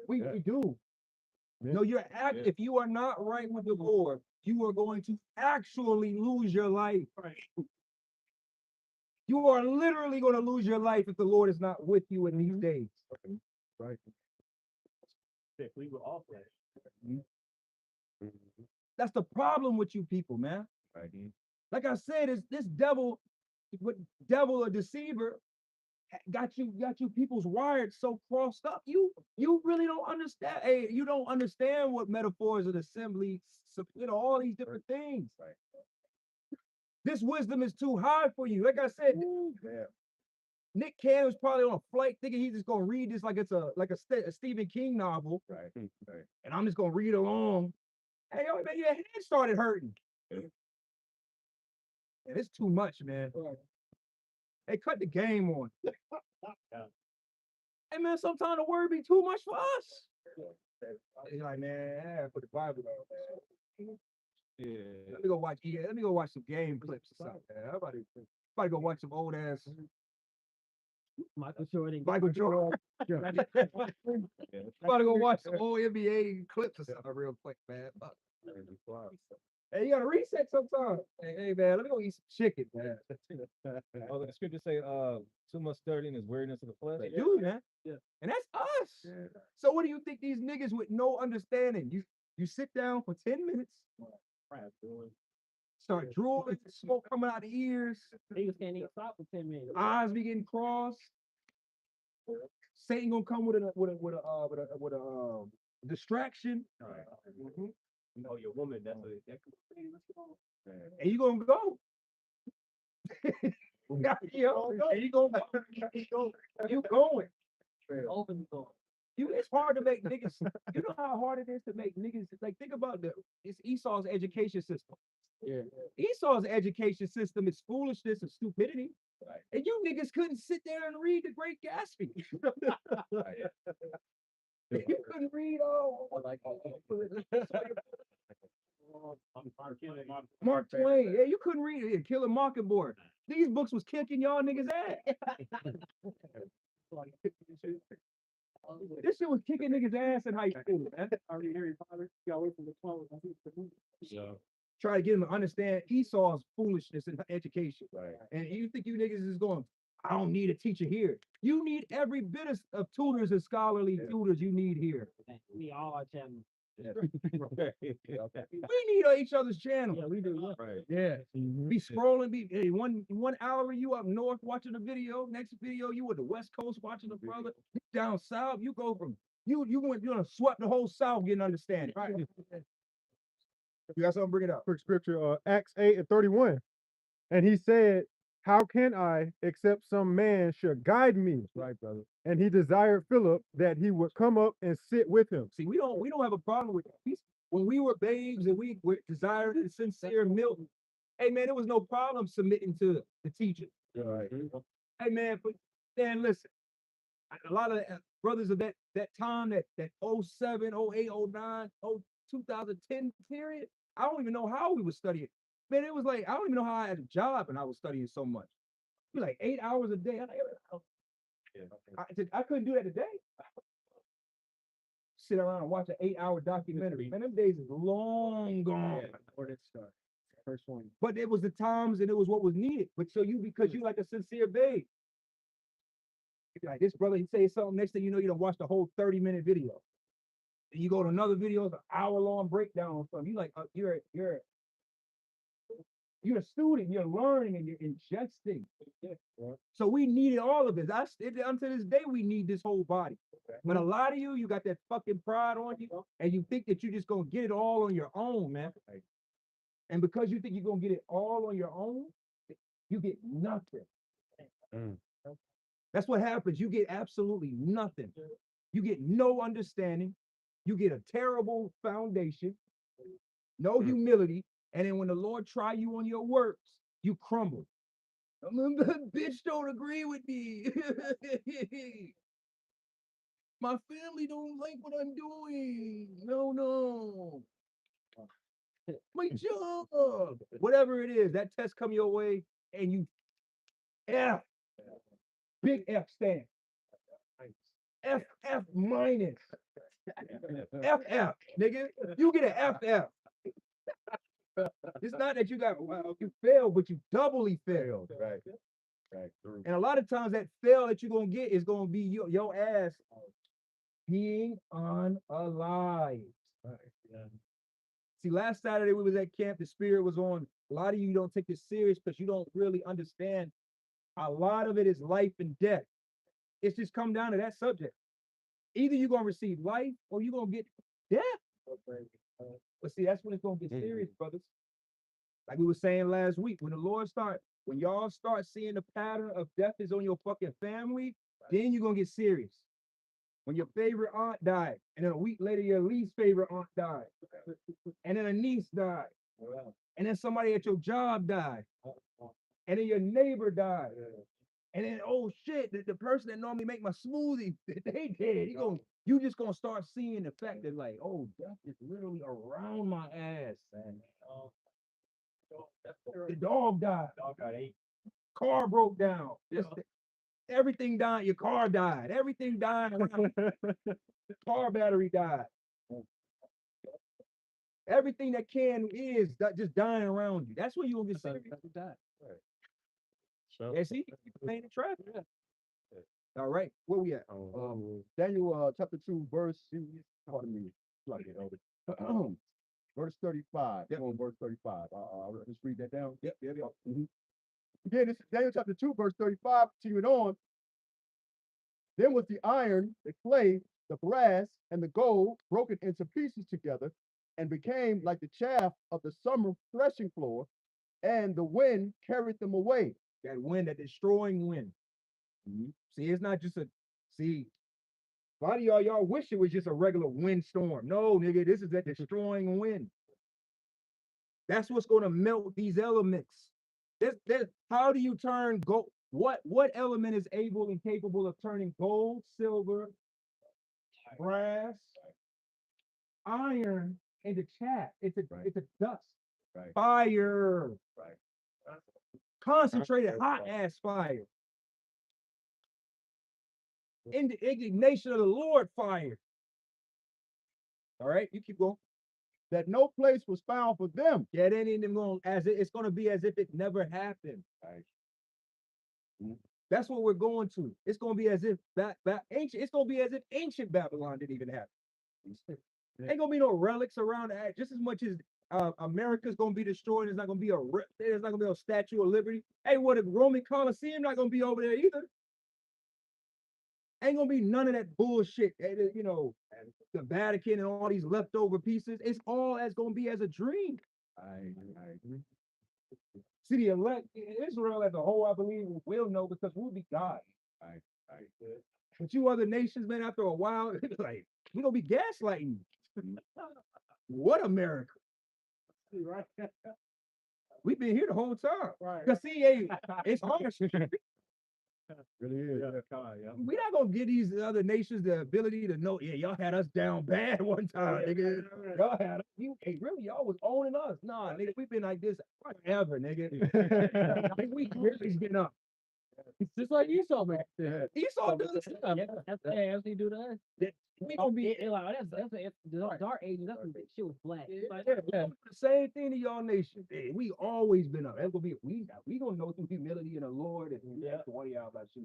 We do. Yeah. No, if you are not right with the Lord, you are going to actually lose your life. Right. You are literally going to lose your life if the Lord is not with you in these days. Right. We were all flesh. That's the problem with you people, man. Right. Like I said, is this devil or deceiver got you people's wired so crossed up. You really don't understand. Hey, you don't understand what metaphors and assembly, all these different things. Right. This wisdom is too high for you. Like I said, Nick Cannon was probably on a flight thinking he's just gonna read this like it's a Stephen King novel. Right. And I'm just gonna read along. Hey, yo, man, your head started hurting. And it's too much, man. Right. Hey, cut the game on. Hey, man, sometimes the word be too much for us. You're like, man, put the Bible on. Yeah. Let me go watch some game clips or something. I'm about to go watch some old ass Michael Jordan. About to go watch some old NBA clips or something real quick, man. Hey, you gotta reset sometime. Hey, man, let me go eat some chicken, man. Oh, the scripture say, too much studying is weariness of the flesh. They do, man. Yeah. And that's us. Yeah. So what do you think these niggas with no understanding? You sit down for 10 minutes, start drooling, smoke coming out the ears. Niggas can't even stop for 10 minutes. Eyes be getting crossed. Satan gonna come with a distraction. Mm-hmm. You know your woman. That's and you gonna go. And you going. Open the door. It's hard to make niggas. You know how hard it is to make niggas. Like, think about it's Esau's education system. Yeah. Esau's education system is foolishness and stupidity. Right. And you niggas couldn't sit there and read The Great Gatsby. You couldn't read Mark Twain. Yeah, you couldn't read Kill a Mockingbird. These books was kicking y'all niggas ass. This shit was kicking niggas' ass in high school, man. Already Harry Potter. Got away from the clothes. I think it's the movie. Yeah. Try to get him to understand Esau's foolishness in education. Right. And you think you niggas is going, I don't need a teacher here. You need every bit of tutors and scholarly tutors you need here. We all are channels. We need each other's channel. Yeah, we do. Right. Yeah. Be scrolling, hey, one hour you up north watching a video, next video you at the West Coast watching a brother. You down south, you go from you gonna swept the whole south getting understanding. Right. You got something, bring it up. Quick scripture, Acts 8:31. And he said, how can I, except some man should guide me? Right, brother. And he desired Philip that he would come up and sit with him. See, we don't have a problem with that. When we were babes and we were desired and sincere milk, hey man, there was no problem submitting to the teacher. Right. Hey man, but then listen, a lot of brothers of that time, that 07, 08, 09, 2010 period, I don't even know how we were studying. Man, it was like, I don't even know how I had a job and I was studying so much. It was like 8 hours a day. I couldn't do that today. Sit around and watch an 8-hour documentary. Man, them days is long gone. Or that start. First one. But it was the times and it was what was needed. But so because you like a sincere babe. Like this brother, he say something, next thing you know, you don't watch the whole 30-minute video. And you go to another video, it's an hour-long breakdown on something. You like, you're a student, you're learning and you're ingesting. So we needed all of this. Until this day, we need this whole body. But a lot of you got that fucking pride on you, and you think that you're just gonna get it all on your own, man. And because you think you're gonna get it all on your own, you get nothing. That's what happens. You get absolutely nothing. You get no understanding. You get a terrible foundation, no humility. And then when the Lord try you on your works, you crumble. Bitch don't agree with me. My family don't like what I'm doing. No. My job. Whatever it is, that test come your way and you F. Big F stand. F minus. FF, nigga. You get an FF. It's not that you failed, but you doubly failed. Right. And a lot of times that fail that you're gonna get is gonna be your ass being unalive. Right. Yeah. See, last Saturday we was at camp, the spirit was on. A lot of you don't take this serious because you don't really understand. A lot of it is life and death. It's just come down to that subject. Either you're gonna receive life or you're gonna get death. But see, that's when it's gonna get serious, brothers. Like we were saying last week, when y'all start seeing the pattern of death is on your fucking family, then you're gonna get serious. When your favorite aunt died, and then a week later your least favorite aunt died, and then a niece died, and then somebody at your job died, and then your neighbor died, and then oh shit, the person that normally make my smoothie, they dead. You just gonna start seeing the fact that like, oh, death is literally around my ass, man. The dog died. Dog got ate. Car broke down. Everything died. Your car died. Everything died. Car battery died. Everything that is just dying around you. That's when you gonna get serious. So Yeah, see, you playing the traffic. All right, where we at? Daniel chapter 2, verse, pardon me, like it, verse 35. Yep. On verse 35. I'll just read that down. Yep. Again, this is Daniel chapter 2, verse 35, continuing on. Then was the iron, the clay, the brass, and the gold broken into pieces together, and became like the chaff of the summer threshing floor, and the wind carried them away. That wind, that destroying wind. See, it's not just a a lot of y'all wish it was just a regular windstorm. No, nigga, this is that destroying wind. That's what's going to melt these elements. How do you turn gold? What element is able and capable of turning gold, silver, brass, iron into chaff? It's a dust. Right. Fire. Right. Concentrated hot ass fire. in the indignation of the Lord fire. All right, you keep going. That no place was found for them. Yeah, it ain't even going it's going to be as if it never happened. Right. That's what we're going to. It's going to be as if that ancient. It's going to be as if ancient Babylon didn't even happen. Ain't gonna be no relics around that. Just as much as America's gonna be destroyed, there's not gonna be there's not gonna be a Statue of Liberty. Hey, what a Roman Coliseum not gonna be over there either. Ain't gonna be none of that bullshit. You know, the Vatican and all these leftover pieces. It's all as gonna be as a dream. I agree. See, the elect Israel as a whole, I believe, will know because we'll be God. But you other nations, man, after a while, like we're gonna be gaslighting. What America? Right. We've been here the whole time. Right. Cause see, hey, it's harsh. Really is. We're not gonna give these other nations the ability to know. Yeah, y'all had us down bad one time, nigga. Y'all had us. Hey, really, y'all was owning us. Nah, nigga, we've been like this forever, nigga. We really been up. It's just like Esau, man. Esau does. That's he do that. We gonna be Like, that's the dark ages. That's when shit was black. Like, the same thing to y'all nation. Hey, we always been up. That's gonna be we gonna know through humility in the Lord. And that's the way y'all about to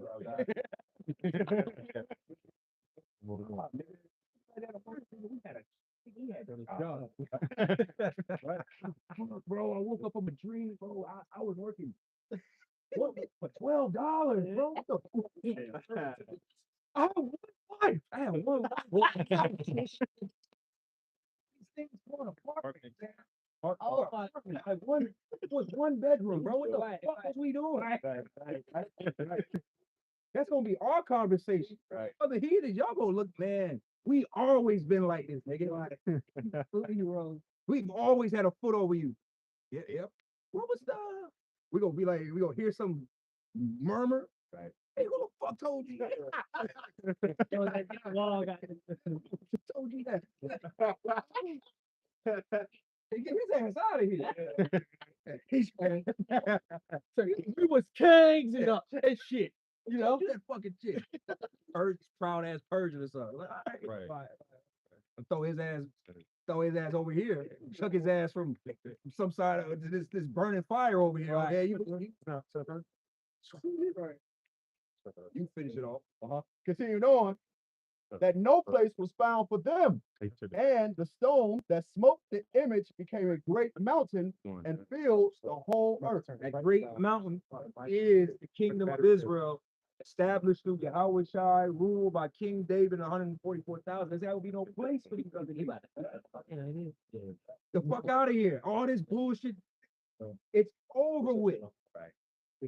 Bro, I woke up from a dream, bro. I was working for $12, bro. What the fuck? I have one life. I have one life. These things falling apart. Like one it was one bedroom, bro. What the fuck was we doing? That's gonna be our conversation. Right. Other heathens, y'all gonna look, man. We always been like this, nigga. We've always had a foot over you. Yeah, yep. What was the? We gonna be like, we gonna hear some murmur. Right. Hey, who the fuck told you that? Told you that. Hey, get his ass out of here. We was kings and shit. You know that fucking shit. Proud ass Persian or something. Right. Throw his ass over here. Chuck his ass from some side of this burning fire over here. Right. Okay, you finish it off. Continuing on, that no place was found for them. And the stone that smote the image became a great mountain and filled the whole earth. That great mountain is the kingdom of Israel, established through Yahweh Shai, ruled by King David and 144,000. There will be no place for these other people. The fuck out of here. All this bullshit, it's over with.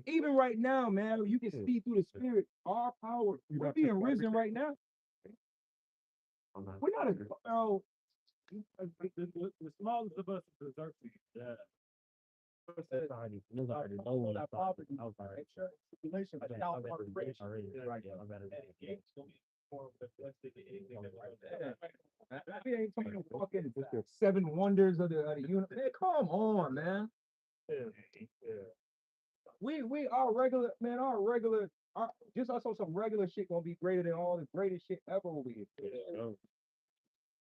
Even right now, man, you can see through the spirit, our power. We're being risen right now. We're not the smallest of us is Xerxes. Yeah. We ain't talking fucking 7 wonders of the universe. Man, come on, man. We our regular man, just us on some regular shit gonna be greater than all the greatest shit ever over here.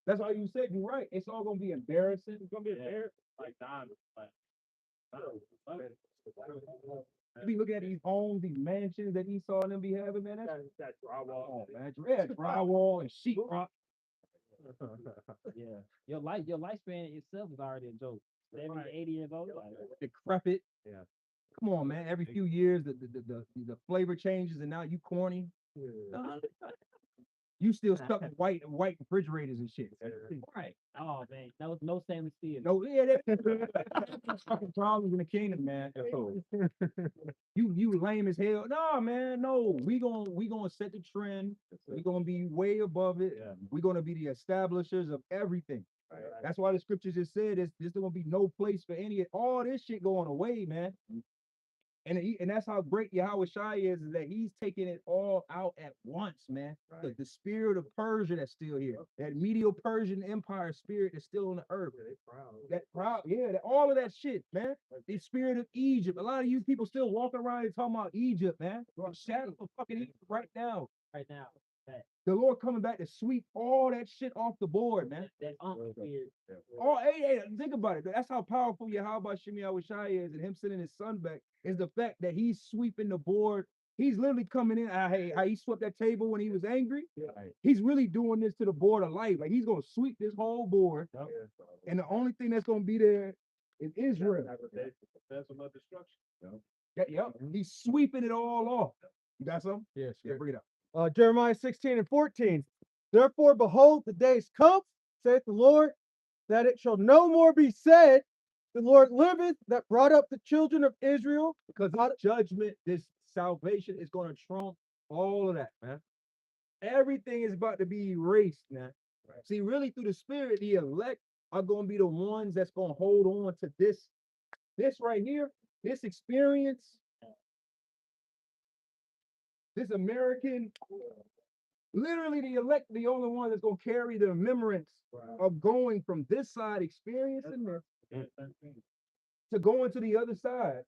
That's all you said. You're right. It's all gonna be embarrassing. It's gonna be embarrassing. Like diamonds. You be looking at these homes, these mansions that Esau and them be having, man. That's drywall. Oh, man, drywall and sheetrock. yeah, your lifespan itself is already a joke. 70, 80 years old. Decrepit. Yeah. Come on, man. Every few years, the flavor changes, and now you corny. You still stuck in white refrigerators and shit. Right. Oh man, that was no stainless steel. No, yeah, that's fucking problems in the kingdom, man. You lame as hell. No, man, no. We gonna set the trend. We gonna be way above it. Yeah. We're gonna be the establishers of everything. Right. That's why the scriptures just said there's gonna be no place for all this shit going away, man. And that's how great Yahweh Shai is that he's taking it all out at once, man. Right. The spirit of Persia that's still here, that Medo-Persian Empire spirit that's still on the earth. All of that shit, man. The spirit of Egypt. A lot of you people still walking around and talking about Egypt, man. Shadow of fucking Egypt right now. The Lord coming back to sweep all that shit off the board, man. That spirit. Oh, hey, think about it. That's how powerful Yahweh Shemi Awashai is, and him sending his son back is the fact that he's sweeping the board. He's literally coming in. Hey, how he swept that table when he was angry. He's really doing this to the board of life. Like he's gonna sweep this whole board, and the only thing that's gonna be there is Israel. That's another destruction. Yep. He's sweeping it all off. You got some? Yes. Yeah, bring it up. Jeremiah 16:14. Therefore, behold, the days come, saith the Lord, that it shall no more be said, the Lord liveth that brought up the children of Israel. Because our judgment, this salvation is going to trump all of that, man. Everything is about to be erased, man. Right. See, really through the spirit, the elect are going to be the ones that's going to hold on to this right here, this experience, this American, literally the elect, the only one that's going to carry the remembrance of going from this side, experiencing this, to going to the other side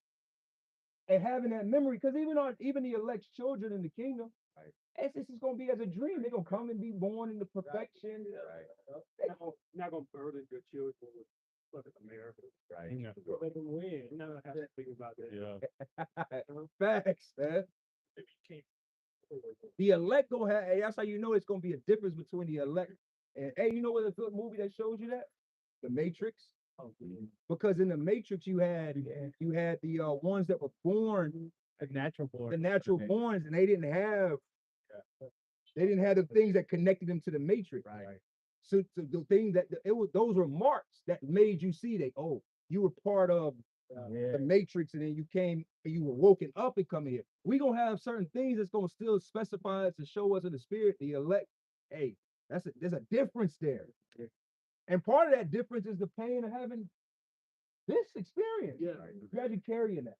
and having that memory. Because even the elect's children in the kingdom, this is going to be as a dream. They're going to come and be born into perfection. Right. Not going to burden your children with America. Right. Let them win. You're not going to have to think about that. Yeah. Facts, man. The elect gonna have, that's how you know it's gonna be a difference between the elect and, hey, you know what a good movie that shows you that? The Matrix. Because in the Matrix you had the ones that were born, The natural born. the natural borns, and they didn't have the things that connected them to the Matrix. Right. So the thing that those were marks that made you see that, oh, you were part of the Matrix, and then you came and you were woken up and coming here. We're gonna have certain things that's gonna still specify to show us in the spirit, the elect. Hey, there's a difference there. And part of that difference is the pain of having this experience. Yeah. Imagine carrying that.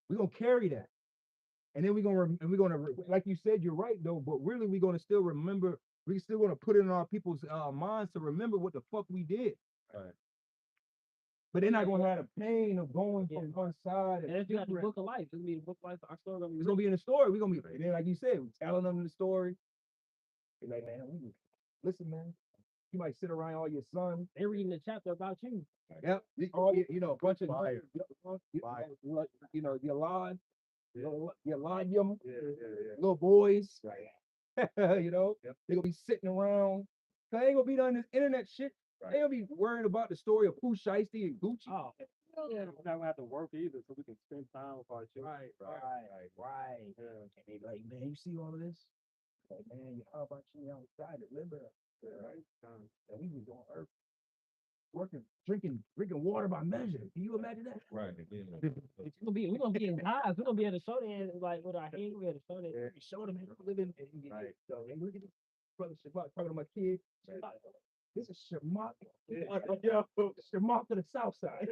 We're gonna carry that. And then we're gonna, like you said, you're right though, but really we're gonna still remember, we're still gonna put it in our people's minds to remember what the fuck we did. Right. But they're not gonna have the pain of going from one side. And you got the book of life. It's gonna be the book of life. Our story It's gonna be in the story. We're gonna be, and then like you said, we're telling them the story. They're like, man, listen, man. You might sit around all your sons. They're reading the chapter about you. Yep. All you know, a bunch of you know, your line, your little boys. Right. You know, they're gonna be sitting around. They ain't gonna be done this internet shit. They gonna be worried about the story of Pooh Shiesty and Gucci. Oh, yeah, we're not gonna have to work either, so we can spend time with our children. Right. And they like, man, you see all of this? Like, man, how about you outside the liver? Right. And we was on earth working, drinking water by measure. Can you imagine that? Right. We're gonna be in lives. We're gonna be able to show them like with our hands. We're able to show them. Show them how to live in. Right. So, and look at this brother Shabbat talking to my kid. This is Shamak. Shamak to the south side.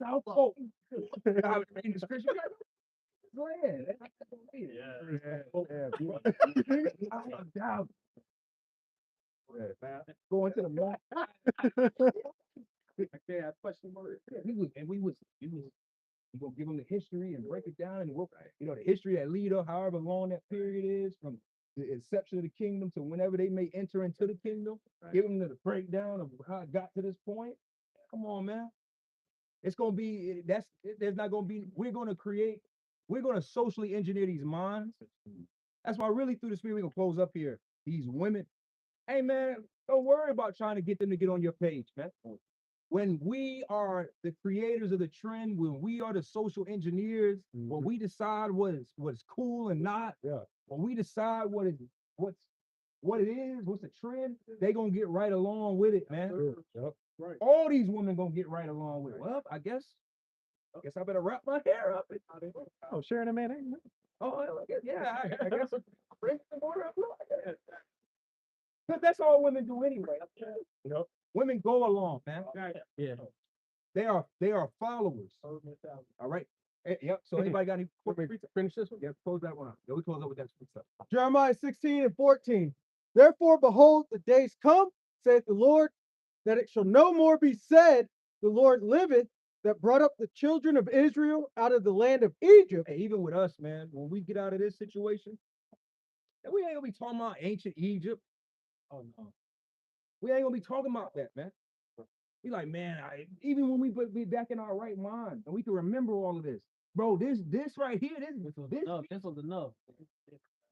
South Pole. I was reading the scripture. Go ahead. Going to the black. Yeah, question mark. We gonna give them the history and break it down, and we'll, you know, the history that lead up, however long that period is, from the inception of the kingdom to whenever they may enter into the kingdom. Give them the breakdown of how it got to this point. Come on, man. It's gonna be there's not gonna be. We're gonna socially engineer these minds. That's why really through the spirit we're gonna close up here. These women, hey man, don't worry about trying to get them to get on your page, man. When we are the creators of the trend, when we are the social engineers, when we decide what's cool and not, when we decide what it is, what's the trend, they gonna get right along with it, man. Right. All these women gonna get right along with it. Well, I guess I better wrap my hair up. Oh, sharing a man, ain't it? Oh, yeah, I guess bring some water up. Because that's all women do anyway. You know, women go along, man. Yeah. They are followers. All right. Yep. So anybody got any finish this one? Yeah, close that one up. Yeah, we close up with that stuff. Jeremiah 16:14. Therefore, behold, the days come, saith the Lord, that it shall no more be said, the Lord liveth, that brought up the children of Israel out of the land of Egypt. Hey, even with us, man, when we get out of this situation, we ain't gonna be talking about ancient Egypt. Oh no. We ain't gonna be talking about that, man. We like, man, even when we be back in our right mind and we can remember all of this, bro. This right here, this was enough.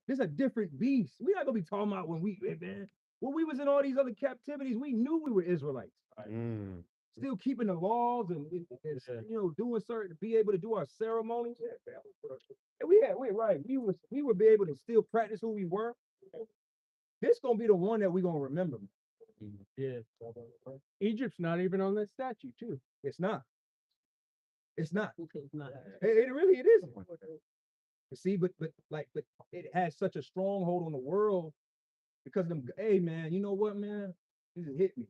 this a different beast. We not gonna be talking about when we was in all these other captivities. We knew we were Israelites, still keeping the laws and doing certain to be able to do our ceremonies. And we would be able to still practice who we were. This gonna be the one that we gonna remember. Yeah. Egypt's not even on that statue, too. It's not. It's not. It's not. It isn't. See, but it has such a stronghold on the world because of them. Hey, man, you know what, man? This has hit me.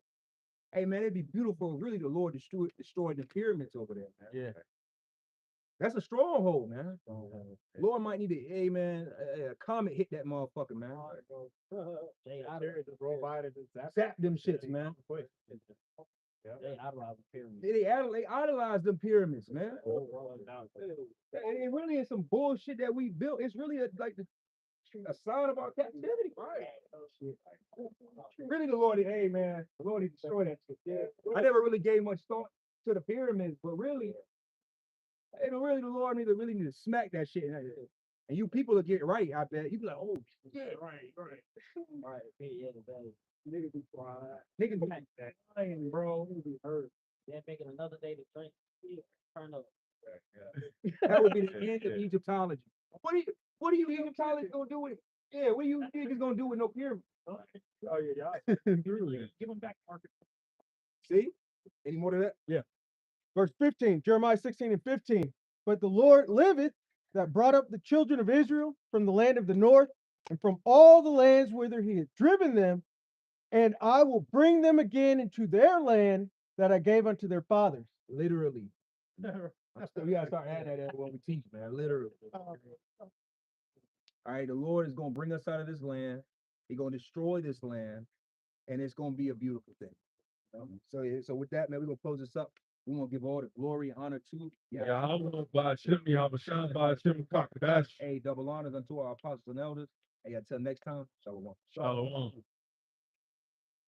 Hey, man, it'd be beautiful. Really, the Lord destroyed the pyramids over there, man. Yeah. That's a stronghold, man. Lord might need to, hey, man, a comet hit that motherfucker, man. Zap them shits, man. They idolize them pyramids, man. It really is some bullshit that we built. It's really a sign of our captivity, right? Really, the Lord, hey, man, the Lord destroyed that shit. Yeah. I never really gave much thought to the pyramids, but really, the Lord need to smack that shit. And you people will get right, I bet. You be like, oh shit, right. Yeah, Niggas be quiet. Niggas be lying, bro. Niggas be hurt. They're making another day to drink. Turn up. That would be the end of Egyptology. What are you Egyptologists gonna do with it? Yeah, what are you niggas gonna do with no pyramid? Oh yeah. Give them back, Marcus. See? Any more to that? Yeah. Verse 15, Jeremiah 16 and 15. But the Lord liveth that brought up the children of Israel from the land of the north and from all the lands whither he had driven them, and I will bring them again into their land that I gave unto their fathers. Literally. We gotta start adding that when we teach, man. Literally. All right, the Lord is gonna bring us out of this land. He's gonna destroy this land, and it's gonna be a beautiful thing. So with that, man, we're gonna close this up. We want to give all the glory and honor to double honors unto our apostles and elders. Hey, until next time, shalom. Shalom.